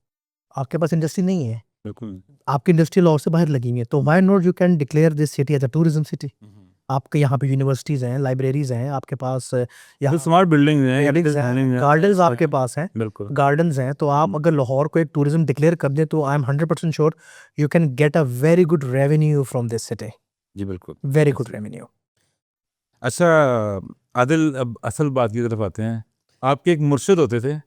आपके पास इंडस्ट्री नहीं है, बिल्कुल आपकी इंडस्ट्री लाहौर से बाहर लगी हुई है, तो why not you can declare this city as a tourism city. आपके यहाँ पे यूनिवर्सिटीज़ हैं, लाइब्रेरीज़ हैं, आपके पास यहाँ स्मार्ट बिल्डिंग्स हैं, गार्डन्स आपके पास हैं, बिल्कुल गार्डन्स हैं। तो आप अगर लाहौर को एक टूरिज्म डिक्लेयर कर दें तो I am 100% sure you can get a very good revenue from this city, जी बिल्कुल वेरी गुड रेवेन्यू। अच्छा आदिल, अब असल बात की तरफ आते हैं। आपके एक मुर्शिद होते थे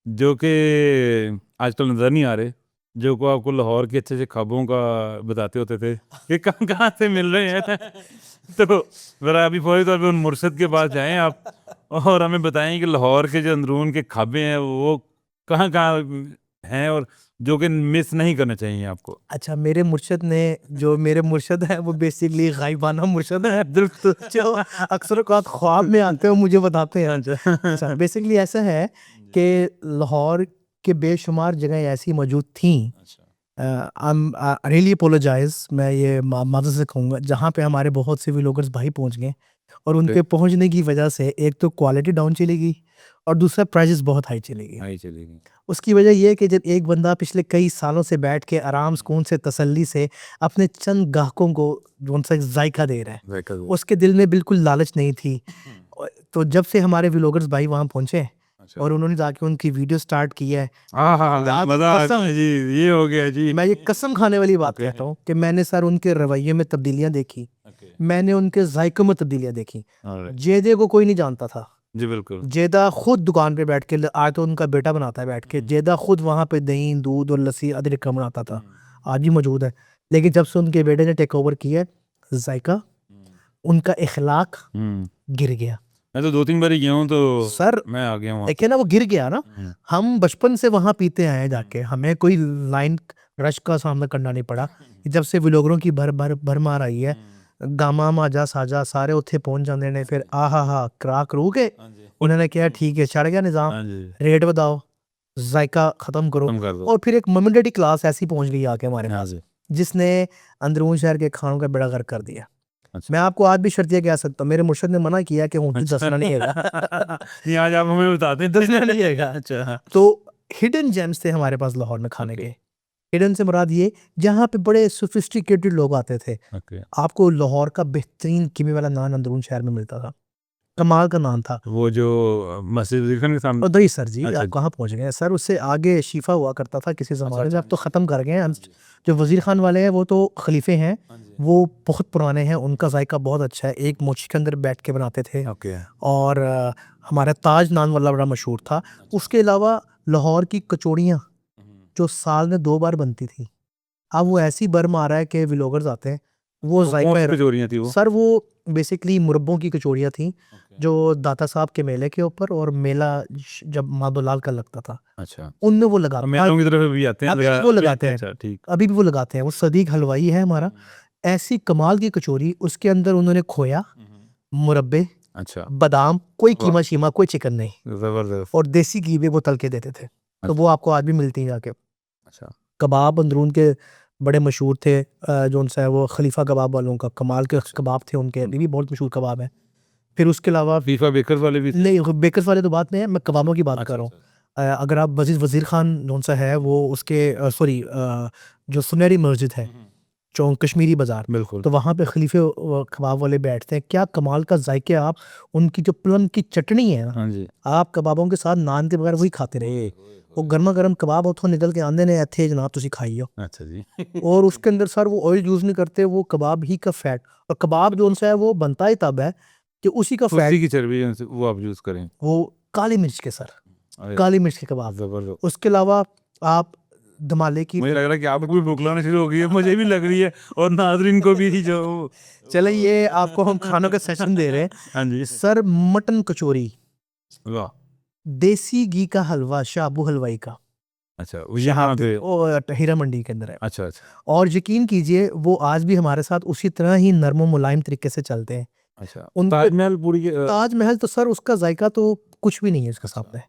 जो कि आजकल नज़र नहीं आ रहे, जो को आपको लाहौर के अच्छे अच्छे ख्वाबों का बताते होते थे कि कहाँ कहाँ से मिल रहे हैं तो ज़रा अभी फौरी तौर पे उन मुर्शिद के पास जाएं आप और हमें बताएं कि लाहौर के जो अंदरून के ख्वाबे हैं वो कहाँ कहाँ हैं और जो कि मिस नहीं करना चाहिए आपको। अच्छा, मेरे मुर्शद ने जो मेरे मुर्शद हैं वो बेसिकली गायबाना मुर्शद है जो अक्सर ख्वाब में आते हैं मुझे बताते हैं। अच्छा, बेसिकली ऐसा है कि लाहौर के बेशुमार जगह ऐसी मौजूद थी, रियली अपोलोजाइज, मैं ये मादर से कहूँगा, जहाँ पे हमारे बहुत से व्लॉगर्स भाई पहुँच गए और उनके पहुँचने की वजह से एक तो क्वालिटी डाउन चली गई और दूसरा प्राइजेस बहुत हाई चली गई। उसकी वजह ये है कि जब एक बंदा पिछले कई सालों से बैठ के आराम सुकून से तसल्ली से अपने चंद ग्राहकों को उनसे जायका दे रहा है, उसके दिल में बिल्कुल लालच नहीं थी। तो जब से हमारे व्लॉगर्स भाई वहाँ पहुँचे और उन्होंने जाके उनकी वीडियो स्टार्ट की है, कसम है जी, ये हो गया जी। मैं ये कसम खाने वाली बात कहता हूँ कि मैंने सर उनके रवैये में तब्दीलियाँ देखी, मैंने उनके जायकों में तब्दीलियाँ देखी। जेदे को कोई नहीं जानता था जी बिल्कुल, जेदा खुद दुकान पे बैठ के, आज तो उनका बेटा बनाता है बैठ के, जेदा खुद वहाँ पे दही दूध और लस्सी अदरक का बनाता था, आज भी मौजूद है। लेकिन जब से उनके बेटे ने टेक ओवर किया जायका, उनका इखलाक गिर गया। मैं तो 2-3 बार ही गया हूँ तो सर मैं आ गया हूँ। देखिए ना वो गिर गया ना, हम बचपन से वहाँ पीते आए हैं जाके, हमें कोई लाइन रश का सामना करना नहीं पड़ा। जब से व्लॉगरों की भरमार आई है, गामा माजा साजा सारे उत्थे पहुंच जाते ने, फिर आहा क्राक रू के उन्होंने कहा ठीक है चढ़ गया निजाम, रेट बताओ, जायका खत्म करो, और फिर एक मोमेंटरी क्लास ऐसी पहुंच गई आके हमारे पास जिसने अंदरून शहर के खानों का बेड़ा गर्क कर दिया। मैं आपको आज भी शर्तिया कह सकता हूँ, मेरे मुर्शिद ने मना किया कि हूँ दसना नहीं है आज आप हमें बताते हैं दसना नहीं है। अच्छा, तो हिडन जेम्स थे हमारे पास लाहौर में खाने के। हिडन से मुराद ये जहाँ पे बड़े सोफिस्टिकेटेड लोग आते थे। आपको लाहौर का बेहतरीन कीमे वाला नान अंदरून शहर में मिलता था, कमाल का नान था, वो जो मस्जिद वजीर खान के सामने। उधर सर जी, आप कहाँ पहुँच गए सर? उससे आगे शिफा हुआ करता था किसी ज़माने में, अब तो ख़त्म कर गए हैं। जो वजीर खान वाले हैं वो तो खलीफे हैं, वो बहुत पुराने हैं, उनका जायका बहुत अच्छा है, एक मोची के अंदर बैठ के बनाते थे। और हमारा ताज नान वाला बड़ा मशहूर था। उसके अलावा लाहौर की कचौड़ियाँ जो साल में 2 बार बनती थी, अब वो ऐसी बर्म आ रहा है कि व्लॉगर्स आते हैं, वो कचौड़ियाँ थी वो सर, वो बेसिकली मुरब्बों की कचौड़ियाँ थी जो दाता साहब के मेले के ऊपर और मेला जब माधोलाल का लगता था, अच्छा, उनमें वो लगाते मेलों की तरफ भी आते हैं, वो लगाते हैं, अच्छा ठीक, अभी भी वो लगाते हैं। वो सदीक हलवाई है हमारा, ऐसी कमाल की कचौरी, उसके अंदर उन्होंने खोया, मुरब्बे, अच्छा, बादाम, कोई कीमा शीमा, कोई चिकन नहीं, जबरदस्त, और देसी घी में वो तल के देते थे। तो वो आपको आज भी मिलती है जाके। अच्छा, कबाब अंदरून के बड़े मशहूर थे, जो उनसे है वो खलीफा कबाब वालों का, कमाल के कबाब थे उनके, अभी भी बहुत मशहूर कबाब है। फिर उसके अलावा खलीफा बेकर्स वाले भी नहीं, बेकर्स वाले तो बात नहीं है, मैं कबाबों की बात कर रहा हूँ। अगर आप वजीर खान जो सा है वो उसके सॉरी जो सुनहरी मस्जिद है चौक कश्मीरी बाजार, बिल्कुल, तो वहाँ पे खलीफे कबाब वाले बैठते हैं, क्या कमाल का जायके। आप उनकी जो प्लम की चटनी है ना, आप कबाबों के साथ नान के बगैर वही खाते रहे, वो गर्मा गर्म कबाब उठो निकल के आंदे ने इत्थे जनाब तुसी खाइयो। अच्छा जी और उसके अंदर सर वो ऑयल यूज नहीं करते, वो कबाब ही का फैट, और कबाब जो उनसे है वो बनता ही तब है कि उसी का फैट की चर्बी वो आप यूज करें, वो काली मिर्च के, सर काली मिर्च के कबाब। उसके अलावा आप धमाले की। मुझे लग रहा है कि आपको भी भूख लगना शुरू हो गई है, मुझे भी लग रही है और नाज़रीन को भी जो चले ये आपको हम खानों का सेशन दे रहे हैं। हाँ जी। सर मटन कचौरी, वाह! देसी घी का हलवा शाबू हलवाई का, अच्छा, वो यहाँ पे हीरा मंडी के अंदर है। अच्छा, अच्छा, और यकीन कीजिए वो आज भी हमारे साथ उसी तरह ही नर्म और मुलायम तरीके से चलते हैं। अच्छा। उनके ताजमहल पूरी के ताजमहल तो सर उसका जायका तो कुछ भी नहीं है उसके सामने।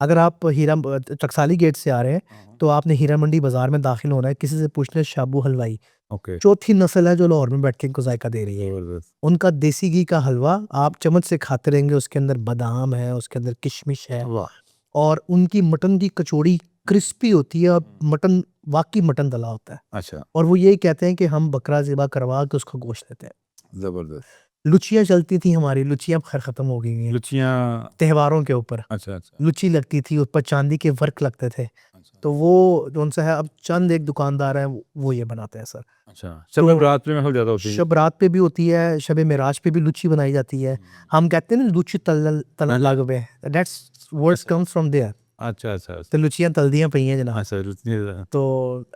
अगर आप टकसाली गेट से आ रहे हैं तो आपने हीरा मंडी बाजार में दाखिल होना है, किसी से पूछ लें शाबू हलवाई, ओके, चौथी नस्ल है जो लाहौर में बैठ के इनको जायका दे रही है। ज़बरदस्त। उनका देसी घी का हलवा आप चम्मच से खाते रहेंगे, उसके अंदर बादाम है, उसके अंदर किशमिश है, वाह! और उनकी मटन की कचौड़ी क्रिस्पी होती है, और मटन वाकई मटन तला होता है। अच्छा, और वो यही कहते हैं कि हम बकरा ज़िबा करवा के उसका गोश्त लेते हैं। ज़बरदस्त। लुचियाँ चलती थी हमारी, लुचियाँ खैर ख़त्म हो गई हैं लुचियाँ त्योहारों के ऊपर। अच्छा, अच्छा, लुची लगती थी, उस पर चांदी के वर्क लगते थे। अच्छा, तो वो जो सा है अब चंद एक दुकानदार हैं वो ये बनाते हैं सर। अच्छा। शब रात पे महफ़िल ज़्यादा होती है। शब रात पे भी होती है, शब मेराज पे भी लुची बनाई जाती है। हम कहते हैं ना लुची तल तल लागवे, that's words comes from there. अच्छा, अच्छा, अच्छा। तो लुचियाँ तलदियाँ पई हैं जनाब। अच्छा, लुचियाँ तो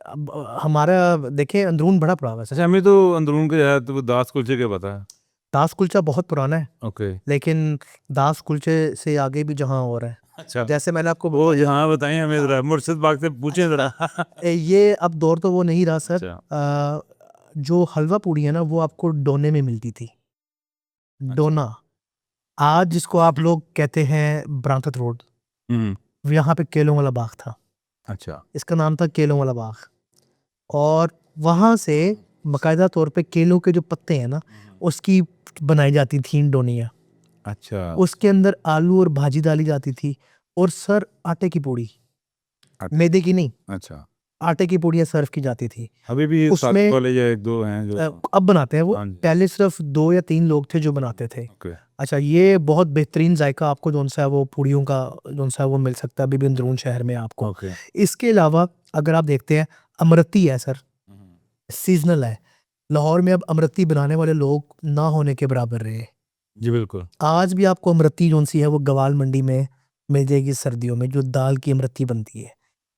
अब हमारा देखें अंदरून बड़ा पुराना है। अच्छा, हमें तो अंदरून के ज़्यादा तो वो दास कुलचे का पता है। दास कुलचा बहुत पुराना है, ओके, लेकिन दास कुलचे से आगे भी जहाँ और है। अच्छा। जैसे मैंने आपको वो यहाँ बताइए हमें ज़रा, मुर्शिद बाग से पूछें ज़रा। ये अब दौर तो वो नहीं रहा सर। अच्छा, जो हलवा पूड़ी है ना वो आपको डोने में मिलती थी, अच्छा। डोना। आज जिसको आप लोग कहते हैं ब्रांटत रोड, हुँ, यहाँ पे केलों वाला बाग था, अच्छा, इसका नाम था केलों वाला बाग। और वहाँ से बाकायदा तौर पे केलों के जो पत्ते हैं ना उसकी बनाई जाती थी डोनियाँ। अच्छा, उसके अंदर आलू और भाजी डाली जाती थी, और सर आटे की पूड़ी, अच्छा, मैदे की नहीं, अच्छा। आटे की पूड़ियाँ सर्व की जाती थी अभी भी साथ उसमें। वाले या 1-2 हैं जो अब बनाते हैं वो, हाँ जी, पहले सिर्फ 2 या 3 लोग थे जो बनाते थे। ओके, अच्छा, ये बहुत बेहतरीन जायका आपको जौन सा है वो पूड़ियों का जौन सा है वो मिल सकता है अभी भी अंदरून शहर में आपको। ओके। इसके अलावा अगर आप देखते हैं अमरती है सर, हुँ, सीजनल है। लाहौर में अब अमरती बनाने वाले लोग ना होने के बराबर रहे। जी, बिल्कुल। आज भी आपको अमरती जौन सी है वो गवाल मंडी में मिल जाएगी सर्दियों में, जो दाल की अमरती बनती है।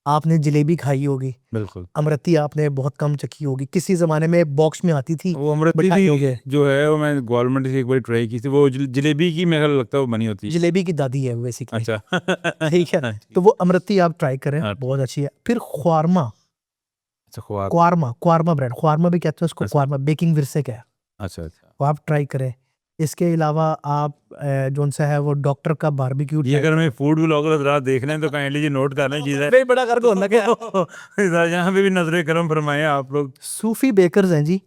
आपने जलेबी खाई होगी, बिल्कुल। अमरती आपने बहुत कम चखी होगी। किसी ज़माने में बॉक्स में आती थी, वो अमृति मिठाई भी होगे। जो है वो मैं गवर्नमेंट से एक बार ट्राई की थी, वो जलेबी की मेरे को लगता है वो बनी होती है। जलेबी की दादी है बेसिकली। अच्छा। ठीक है, हाँ, तो ठीक। वो अमरती आप ट्राई करें, हाँ, बहुत अच्छी है। फिर ख्वारमा, अच्छा ख्वाब ख्वारमा ब्रेड, ख्वारमा भी कहते हैं उसको, अच्छा, ख्वारमा बेकिंग विरसे का है, अच्छा, अच्छा। वो आप ट्राई करें। इसके अलावा आप जौन सा है वो डॉक्टर का बारबेक्यू ये अगर हमें फूड व्लॉगर हज़रात देख रहे हैं तो काइंडली जी नोट कर लें चीज़ें। नहीं बड़ा कर दो ना क्या। यहाँ पे भी नज़रें करम फरमाएँ आप लोग। सूफी बेकर्स हैं जी,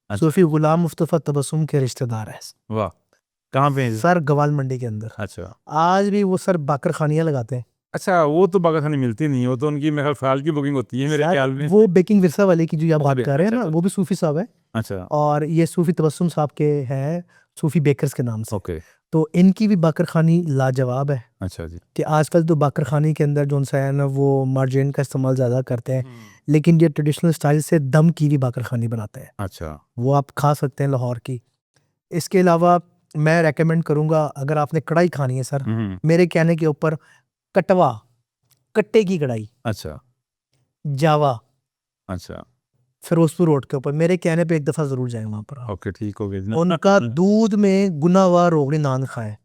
अच्छा, सूफी गुलाम मुस्तफ़ा तबस्सुम के रिश्तेदार हैं वाह! कहाँ पे हैं जी? सर, गवाल मंडी के अंदर। अच्छा। आज भी वो सर बाकर खानियाँ लगाते हैं। अच्छा, वो तो बागाखानी मिलती नहीं, वो तो उनकी मेरे ख्याल साल की बुकिंग होती है मेरे सर ख्याल में। वो बेकिंग विरसा वाले की जो आप बात अच्छा, कर रहे हैं अच्छा, ना, अच्छा, वो भी सूफी साहब है, अच्छा, और ये सूफी तबस्सुम साहब के हैं, सूफी बेकर्स के नाम से। ओके, तो इनकी भी बाकर खानी लाजवाब है। अच्छा जी। कि आजकल तो बाकर खानी के अंदर जो सा है ना वो मार्जिन का इस्तेमाल ज़्यादा करते हैं, लेकिन ये ट्रेडिशनल स्टाइल से दम की भी बाकर खानी बनाते हैं, अच्छा, वो आप खा सकते हैं लाहौर की। इसके अलावा मैं रेकमेंड करूँगा, अगर आपने कढ़ाई खानी है सर, हुँ, मेरे कहने के ऊपर कटवा, कट्टे की कढ़ाई, अच्छा, जावा, अच्छा, फिरोजपुर रोड के ऊपर, मेरे कहने पे एक दफ़ा ज़रूर जाएँ वहाँ पर आप। ओके, ठीक हो गया जी। उनका दूध में गुना हुआ रोगड़ी नान खाएं,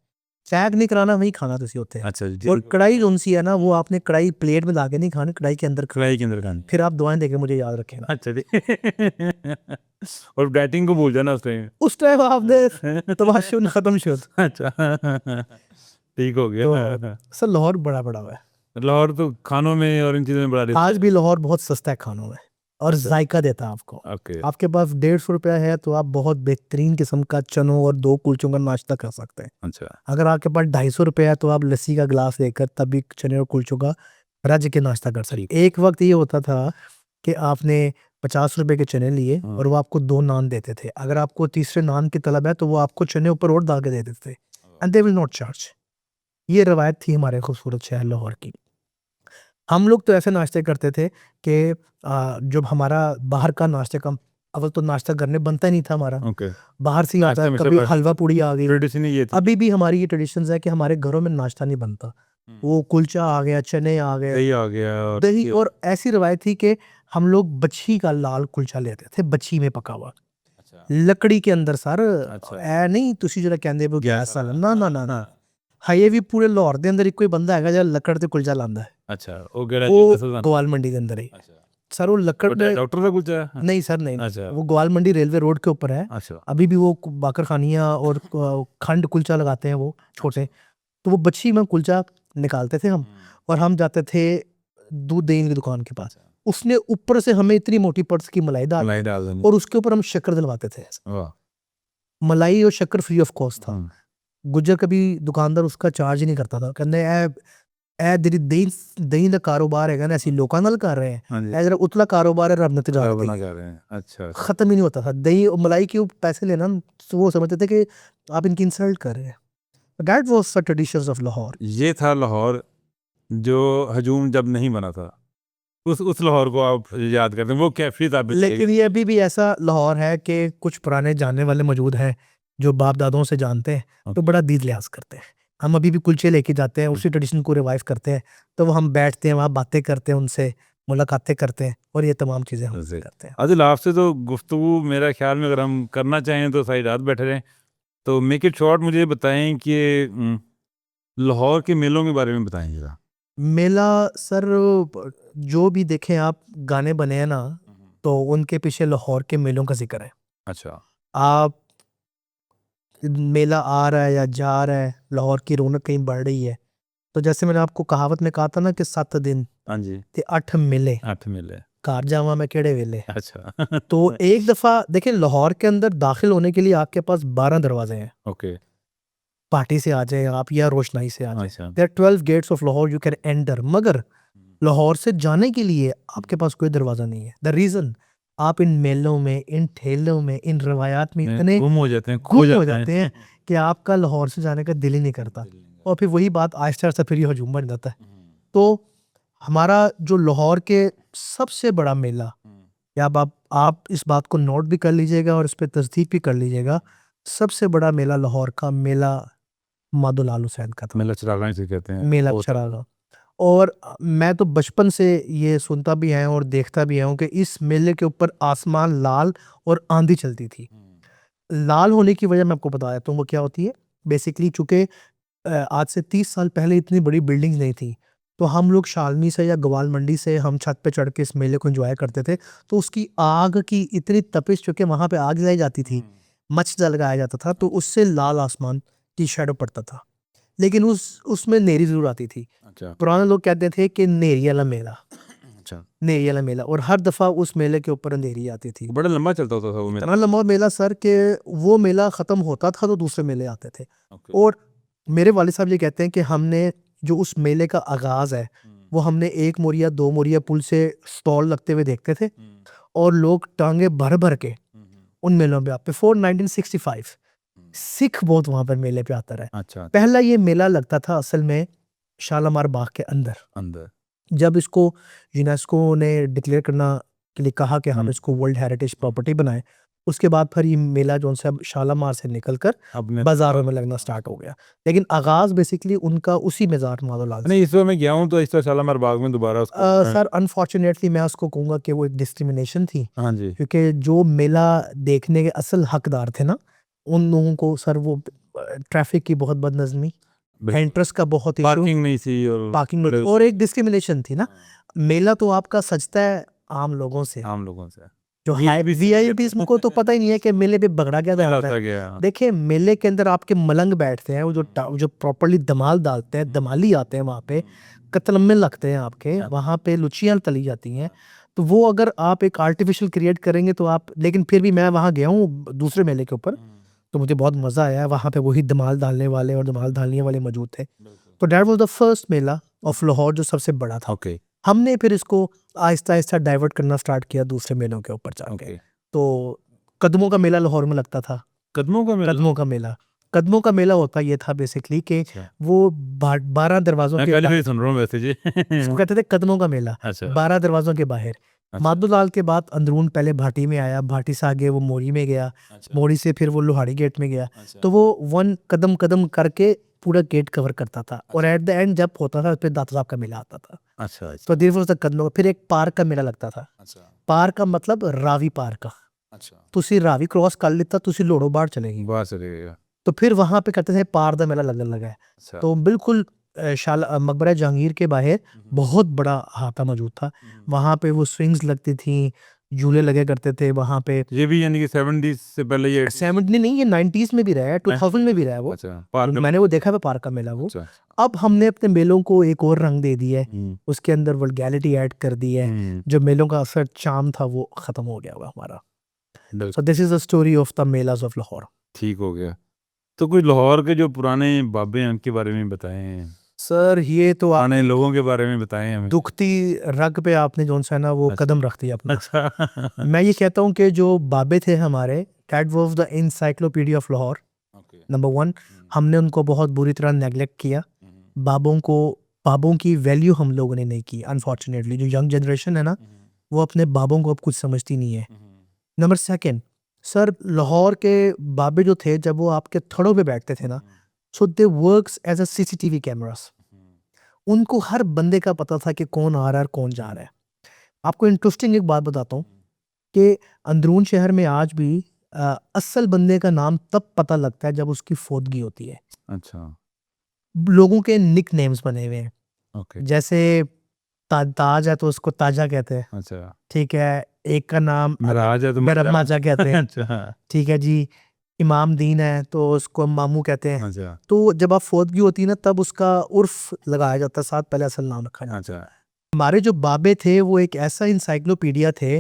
चैक नहीं कराना, वही खाना तुसी होते हैं। अच्छा जी, और कढ़ाई जोन सी है ना वो आपने कढ़ाई प्लेट में ला के नहीं खानी, कढ़ाई के अंदर खानी। कढ़ाई के अंदर खानी। फिर आप दुआएं देके मुझे याद रखेगा। अच्छा जी। और डाइटिंग को भूल जाना उस टाइम। उस टाइम आपने तबाशुन खत्म शुद। अच्छा। ठीक हो तो गया। सर लाहौर बड़ा बड़ा हुआ है, लाहौर तो खानों में और इन चीज़ों में बड़ा रिस्क आज है। भी लाहौर बहुत सस्ता है खानों में, और अच्छा, जायका देता है आपको। ओके, आपके पास 150 रुपया है तो आप बहुत बेहतरीन किस्म का चनों और 2 कुलचों का नाश्ता कर सकते हैं। अच्छा, अगर आपके पास 250 रुपया है तो आप लस्सी का गिलास लेकर तब भी चने और कुलचों का रज के नाश्ता कर सकते ठीक। हैं। एक वक्त ये होता था कि आपने 50 रुपए के चने लिए हाँ। और वो आपको 2 नान देते थे। अगर आपको तीसरे नान की तलब है तो वो आपको चने ऊपर और डाल के दे देते थे, and they will not charge. ये रवायत थी हमारे खूबसूरत शहर लाहौर की। हम लोग तो ऐसे नाश्ते करते थे कि जब हमारा बाहर का नाश्ते का अव्वल तो नाश्ता घर में बनता ही नहीं था हमारा, ओके, बाहर से ही आता नाश्ता है, में कभी सब हलवा पूड़ी आ गई। ट्रेडिशन ही ये थी। अभी भी हमारी ये ट्रेडिशंस है कि हमारे घरों में नाश्ता नहीं बनता, वो कुलचा आ गया, चने आ गए, दही आ गया और दही। और ऐसी रवायत थी कि हम लोग बच्छी का लाल कुलचा लेते थे, बच्छी में पका हुआ, अच्छा ਲੱਕੜੀ के अंदर सर। अच्छा ਐ ਨਹੀਂ ਤੁਸੀਂ ਜਿਹੜਾ ਕਹਿੰਦੇ ਹੋ गैस ਗੈਸ ਵਾਲਾ, ਨਾ ਨਾ ਨਾ ਨਾ, ਹਾਏ ਵੀ ਪੂਰੇ ਲਾਹੌਰ ਦੇ ਅੰਦਰ ਇੱਕੋ ਹੀ ਬੰਦਾ ਹੈਗਾ ਜਿਹੜਾ ਲੱਕੜ ਤੇ ਕੁਲਚਾ ਲਾਂਦਾ ਹੈ, अच्छा वो केड़ा ਉਹ ਦੱਸੋ ਸਾਨੂੰ ਗੋਵਾਲ ਮੰਡੀ ਦੇ ਅੰਦਰ ही। अच्छा सर वो लकड़ वो में, डॉक्टर का कुलचा है नहीं सर नहीं, अच्छा वो ग्वाल मंडी रेलवे रोड के ऊपर है। अच्छा अभी भी वो बाकर खानिया और खंड कुलचा लगाते हैं वो छोटे, तो वो बच्छी में कुलचा निकालते थे हम, और हम जाते थे दूध दही की दुकान के पास। उसने ऊपर से हमें इतनी मोटी पर्स की मलाई डाल, मलाई डाल देनी और उसके ऊपर हम शक्कर डलवाते थे। वाह मलाई और शक्कर फ्री ऑफ कॉस्ट था। हम्म, गुज्जर कभी दुकानदार उसका चार्ज ही नहीं करता था, कहने ਇਹ ਜਿਹੜੀ ਦਹੀਂ ਦਾ ਕਾਰੋਬਾਰ ਹੈਗਾ ਨਾ, ਅਸੀਂ ਲੋਕਾਂ ਨਾਲ ਕਰ ਰਹੇ हाँ जी हैं, जरा उतला कारोबार है, रब क्या तिजारत बना कर रहे हैं अच्छा खत्म ही नहीं होता था। दही और मलाई के पैसे लेना, तो वो समझते थे कि आप इनकी इंसल्ट कर रहे हैं। That was the traditions of Lahore. ये था लाहौर जो हजूम जब नहीं बना था, उस लाहौर को आप याद करते हैं, वो कैफियत आप लेकिन ये अभी भी ऐसा लाहौर है कि कुछ पुराने जानने वाले मौजूद हैं जो बाप दादों से जानते हैं, तो बड़ा दीद लिहाज करते हैं। हम अभी भी कुलचे लेके जाते हैं, उसी ट्रेडिशन को रिवाइव करते हैं, तो वो हम बैठते हैं वहाँ, बातें करते हैं उनसे, मुलाकातें करते हैं, और ये तमाम चीज़ें हम जी। करते हैं। आदिल आपसे तो गुफ्तगू मेरा ख्याल में अगर हम करना चाहें तो सारी रात बैठे रहें, तो मेक इट शॉर्ट मुझे बताएं कि लाहौर के मेलों के बारे में बताएं जरा। मेला सर, जो भी देखें आप गाने बने हैं ना, तो उनके पीछे लाहौर के मेलों का जिक्र है। अच्छा आप मेला आ रहा है या जा रहा है, लाहौर की रौनक कहीं बढ़ रही है, तो जैसे मैंने आपको कहावत में कहा था ना कि 7 दिन हाँ जी ते 8 मेले, 8 मेले कार जावा मैं केड़े वेले। अच्छा तो एक दफ़ा देखिए, लाहौर के अंदर दाखिल होने के लिए आपके पास 12 दरवाजे हैं। ओके पार्टी से आ जाए आप या रोशनाई से आ जाए, अच्छा there 12 gates of Lahore you can enter. मगर लाहौर से जाने के लिए आपके पास कोई दरवाज़ा नहीं है। द रीज़न, आप इन मेलों में, इन ठेलों में, इन रवायात में इतने गुम हो जाते हैं, खो गुम हो जाते जाते हैं कि आपका लाहौर से जाने का दिल ही नहीं करता। और फिर वही बात आहिस्ता आहिस्ता फिर ये हजूम बन जाता है। तो हमारा जो लाहौर के सबसे बड़ा मेला, या अब आप इस बात को नोट भी कर लीजिएगा और इस पे तस्दीक भी कर लीजिएगा, सबसे बड़ा मेला लाहौर का मेला मादो लाल हुसैन का था, मेला चिरागानी से कहते हैं मेला वो था। चरागा। और मैं तो बचपन से ये सुनता भी आया हूँ और देखता भी आया हूँ कि इस मेले के ऊपर आसमान लाल और आंधी चलती थी। लाल होने की वजह मैं आपको बताया तो वो क्या होती है, बेसिकली चूंकि आज से 30 साल पहले इतनी बड़ी बिल्डिंग्स नहीं थी, तो हम लोग शालनी से या ग्वाल मंडी से हम छत पे चढ़ के इस मेले को एंजॉय करते थे। तो उसकी आग की इतनी तपिश, चूंकि वहाँ पे आग जलाई जाती थी, मचदा लगाया जाता था, तो उससे लाल आसमान की शेडो पड़ता था। लेकिन उसमें नेरी जरूर आती थी। अच्छा पुराने लोग कहते थे कि नेरी वाला मेला, अच्छा नेरी वाला मेला, और हर दफ़ा उस मेले के ऊपर अंधेरी आती थी। बड़ा लंबा चलता होता था वो मेला इतना लंबा मेला सर कि वो मेला ख़त्म होता था तो दूसरे मेले आते थे। ओके और मेरे वालिद साहब ये कहते हैं कि हमने जो उस मेले का आगाज़ है, वो हमने 1 मोरिया 2 मोरिया पुल से स्टॉल लगते हुए देखते थे, और लोग टांगे भर भर के उन मेलों पे आते। बिफोर 1965 सिख बहुत वहाँ पर मेले पे आता रहा। अच्छा पहला ये मेला लगता था असल में शालामार बाग के अंदर। अंदर जब इसको यूनेस्को ने डिक्लेयर करना के लिए कहा कि हम इसको वर्ल्ड हेरिटेज प्रॉपर्टी बनाएं, उसके बाद फिर ये मेला जो है शालामार से निकलकर अपने बाजारों में लगना स्टार्ट हो गया। लेकिन आगाज बेसिकली उनका उसी मज़ार मादो लाल से। नहीं इस बार मैं गया हूँ तो इस बार शालामार बाग में दोबारा उसको सर अनफॉर्चुनेटली मैं उसको कहूँगा कि वो एक डिस्क्रिमिनेशन थी, हाँ जी क्योंकि जो मेला देखने के असल हकदार थे ना, उन लोगों को सर वो ट्रैफिक की बहुत बदनज़मी, एंट्रेंस का बहुत इशू, पार्किंग नहीं थी और पार्किंग, और एक डिस्क्रिमिनेशन थी ना। मेला तो आपका सजता है आम लोगों से, आम लोगों से जो वीआईपीज़ को तो पता ही नहीं है कि मेले पे बगड़ा क्या मेला जाता था है। गया देखिए मेले के अंदर आपके मलंग बैठते हैं, वो जो प्रॉपर्ली दमाल डालते हैं, दमाली आते हैं वहाँ पे, कतलम्मे लगते हैं आपके वहाँ पे, लुचियाँ तली जाती हैं। तो वो अगर आप एक आर्टिफिशियल क्रिएट करेंगे तो आप, लेकिन फिर भी मैं वहाँ गया हूँ दूसरे मेले के ऊपर, तो मुझे बहुत मज़ा आया। वहाँ पे वही दमाल डालने वाले और दमाल डालने वाले मौजूद थे। तो that was the first Mela of Lahore जो सबसे बड़ा था। ओके हमने फिर इसको आहिस्ता आहिस्ता डाइवर्ट करना स्टार्ट किया दूसरे मेलों के ऊपर जाके। ओके तो कदमों का मेला लाहौर में लगता था। कदमों का मेला कदमों का मेला, कदमों का मेला होता ये था बेसिकली कि अच्छा। वो 12 दरवाजों मैं के पहले भी सुन रहा हूँ वैसे जी इसको कहते थे कदमों का मेला। अच्छा 12 दरवाजों के बाहर अच्छा, मादोलाल के बाद अंदरून पहले भाटी में आया, भाटी से आगे वो मोरी में गया, अच्छा, मोरी से फिर वो लोहाड़ी गेट में गया। अच्छा, तो वो 1 कदम कदम करके पूरा गेट कवर करता था और एट द एंड जब होता था फिर दाता साहब का मेला आता था। अच्छा तो दिस वाज द कदमों। फिर एक पार्क का मेला लगता था। अच्छा पार्क का मतलब रावी पार्क का। अच्छा ਤੁਸੀਂ ਰਾਵੀ ਕ੍ਰੋਸ ਕਰ ਲਿੱਤਾ ਤੁਸੀਂ ਲੋੜੋ ਬਾਹਰ ਚਲੇ ਗਏ। बाहर से रहेगा। तो फिर वहाँ पे करते थे पार दा मेला लगने लगा है। अच्छा तो बिल्कुल मकबरा जहांगीर के बाहर बहुत बड़ा अहाता मौजूद था। वहाँ पे वो स्विंग्स लगती थी, झूले लगे करते थे वहाँ पे। ये भी यानी कि 70s से पहले ये 70 नहीं, ये 90s में भी रहा है, 2000 में भी रहा है वो। अच्छा पार्क मैंने वो देखा है पार्क का मेला वो। अच्छा अब हमने अपने मेलों को एक और रंग दे दिया है, हम्म, उसके अंदर वल्गैरिटी ऐड कर दी है। जो मेलों का असर चाम था वो खत्म हो गया हुआ हमारा। बिल्कुल, so this is the story of the MELAS of Lahore. ठीक हो गया। तो कुछ लाहौर के जो पुराने बाबे हैं उनके बारे में बताएं, सर ये तो आप पुराने लोगों के बारे में बताएं हमें। दुखती रग पे आपने जो सा ना वो अच्छा। कदम रख दिया अपना। अच्छा मैं ये कहता हूँ कि जो बाबे थे हमारे, that was the encyclopedia of Lahore. Okay number 1, हमने उनको बहुत बुरी तरह नेगलेक्ट किया। बाबों की वैल्यू हम लोगों ने नहीं की अनफॉर्चुनेटली। जो यंग जनरेशन है ना वो अपने बाबों को अब कुछ समझती नहीं है। नंबर 2, सर लाहौर के बाबे जो थे जब वो आपके थड़ों पे बैठते थे ना, so they works as a CCTV cameras. उनको हर बंदे का पता था कि कौन आ रहा है और कौन जा रहा है। आपको इंटरेस्टिंग एक बात बताता हूँ कि अंदरून शहर में आज भी असल बंदे का नाम तब पता लगता है जब उसकी फौतगी होती है। अच्छा लोगों के निक नेम्स बने हुए हैं, ओके जैसे ताज है तो उसको ताजा कहते हैं, अच्छा ठीक है। एक का नाम महाराज है तो माजा कहते हैं, अच्छा ठीक है जी। इमाम दीन है तो उसको मामू कहते हैं। अच्छा तो जब आप फौतगी होती है ना तब उसका उर्फ लगाया जाता है, साथ पहले असल नाम रखा जाता है। अच्छा हमारे जो बाबे थे वो एक ऐसा इंसाइक्लोपीडिया थे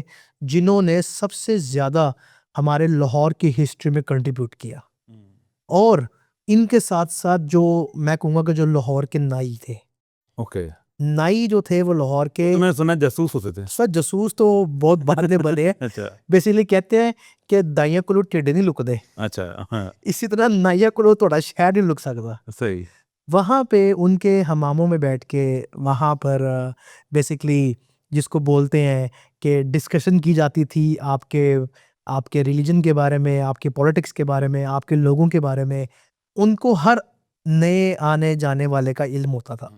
जिन्होंने सबसे ज़्यादा हमारे लाहौर की हिस्ट्री में कंट्रीब्यूट किया। और इनके साथ साथ जो मैं कहूँगा कि जो लाहौर के नाई थे, ओके। नाई जो थे वो लाहौर के तो मैंने सुना जासूस होते थे। सर जसूस तो बहुत बाद में बने हैं। अच्छा बेसिकली कहते हैं कि दाइयां को टेढ़े नहीं लुकदे, अच्छा हाँ इसी तरह नाइया को थोड़ा शहर नहीं लुक सकता। सही वहाँ पे उनके हमामों में बैठ के वहाँ पर बेसिकली जिसको बोलते हैं कि डिस्कशन की जाती थी आपके आपके रिलीजन के बारे में, आपके पॉलिटिक्स के बारे में, आपके लोगों के बारे में। उनको हर नए आने जाने वाले का इल्म होता था।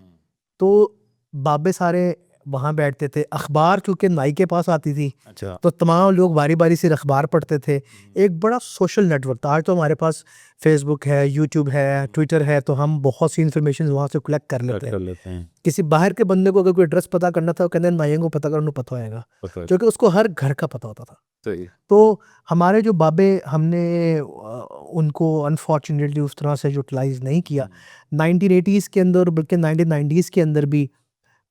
तो बाबे सारे वहाँ बैठते थे। अखबार चूँकि नाई के पास आती थी अच्छा तो तमाम लोग बारी-बारी से अखबार पढ़ते थे। एक बड़ा सोशल नेटवर्क था। आज तो हमारे पास फ़ेसबुक है, यूट्यूब है, ट्विटर है, तो हम बहुत सी इन्फॉर्मेशन वहाँ से कलेक्ट कर लेते हैं। कर लेते हैं किसी बाहर के बंदे को अगर कोई एड्रेस पता करना था, वो कहते हैं नाइयों को पता करना पता होएगा, पता है। क्योंकि उसको हर घर का पता होता था। सही तो हमारे जो बाबे हमने उनको अनफॉर्चुनेटली उस तरह से यूटिलाइज़ नहीं किया। 1980s के अंदर बल्कि 1990s के अंदर भी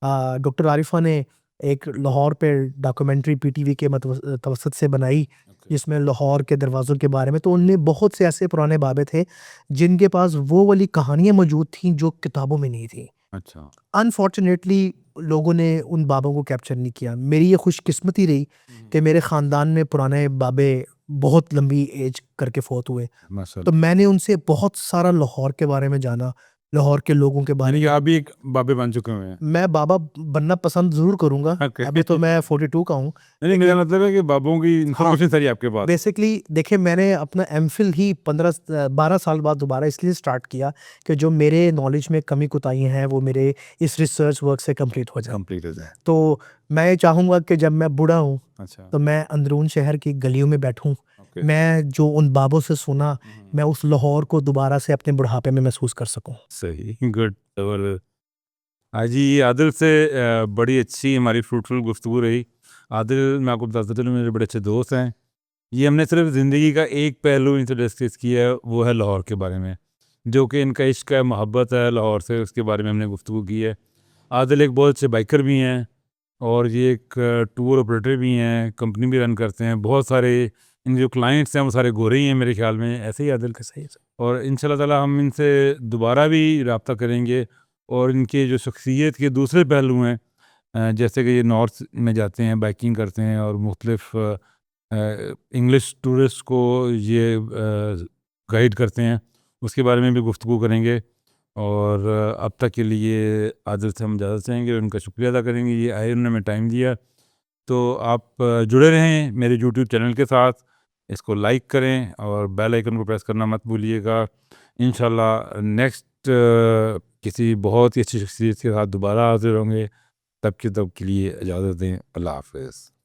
डॉक्टर आरिफा ने एक लाहौर पे डॉक्यूमेंट्री पीटीवी के तवसत से बनाई जिसमें लाहौर के दरवाज़ों के बारे में। तो उनमें बहुत से ऐसे पुराने बाबे थे जिनके पास वो वाली कहानियाँ मौजूद थीं जो किताबों में नहीं थी। अच्छा अनफॉर्चुनेटली लोगों ने उन बाबों को कैप्चर नहीं किया। मेरी ये खुशकिस्मती रही कि मेरे ख़ानदान में पुराने बाबे बहुत लंबी एज करके फ़ौत हुए। तो माशाल्लाह। मैंने उनसे बहुत सारा लाहौर के बारे में जाना, लाहौर के लोगों के बारे यानी में। कि आप भी एक बाबे बन चुके हुए हैं। मैं बाबा बनना पसंद ज़रूर करूँगा। ओके। अभी तो मैं 42 का हूँ। नहीं मेरा मतलब है कि बाबों की इन्फॉर्मेशन सारी आपके पास। बेसिकली देखिए मैंने अपना एमफिल ही 12 साल बाद दोबारा इसलिए स्टार्ट किया कि जो मेरे नॉलेज में कमी कुताहियाँ हैं वो मेरे इस रिसर्च वर्क से कंप्लीट हो जाए। कंप्लीट हो जाए। तो मैं ये चाहूँगा कि जब मैं बूढ़ा हूँ अच्छा तो मैं अंदरून शहर की गलियों में बैठूँ। ओके मैं जो उन बाबों से सुना, मैं उस लाहौर को दोबारा से अपने बुढ़ापे में महसूस कर सकूँ। सही गुड जबरदस्त। हाजी आदिल से बड़ी अच्छी हमारी फ्रूटफुल गुफ्तगू रही। आदिल मैं आपको बताता चलूँ मेरे बड़े अच्छे दोस्त हैं। ये हमने सिर्फ ज़िंदगी का एक पहलू इनसे डिस्कस किया है, वो है लाहौर के बारे में, जो कि इनका इश्क है, मोहब्बत है लाहौर से, उसके बारे में हमने गुफ्तगू की है। आदिल एक बहुत अच्छे बाइकर भी हैं और ये एक टूर ऑपरेटर भी हैं, कंपनी भी रन करते हैं। बहुत सारे इनके जो क्लाइंट्स हैं वो सारे गोरे ही हैं मेरे ख्याल में, ऐसे ही आदिल। सही है। और इंशाल्लाह ताला हम इनसे दोबारा भी रब्ता करेंगे और इनके जो शख्सियत के दूसरे पहलू हैं, जैसे कि ये नॉर्थ में जाते हैं, बाइकिंग करते हैं और मुख्तलिफ इंग्लिश टूरिस्ट को ये गाइड करते हैं, उसके बारे में भी गुफ्तगू करेंगे। और अब तक के लिए आदिल से हम इजाज़त चाहेंगे, उनका शुक्रिया अदा करेंगे, ये आए उन्होंने हमें टाइम दिया। तो आप जुड़े रहें मेरे यूट्यूब चैनल के साथ, इसको लाइक करें और बेल आइकन को प्रेस करना मत भूलिएगा। इंशाल्लाह नेक्स्ट किसी बहुत ही अच्छी शख्सियत के साथ दोबारा हाजिर होंगे। तब के लिए इजाज़त दें। अल्लाह हाफ़िज़।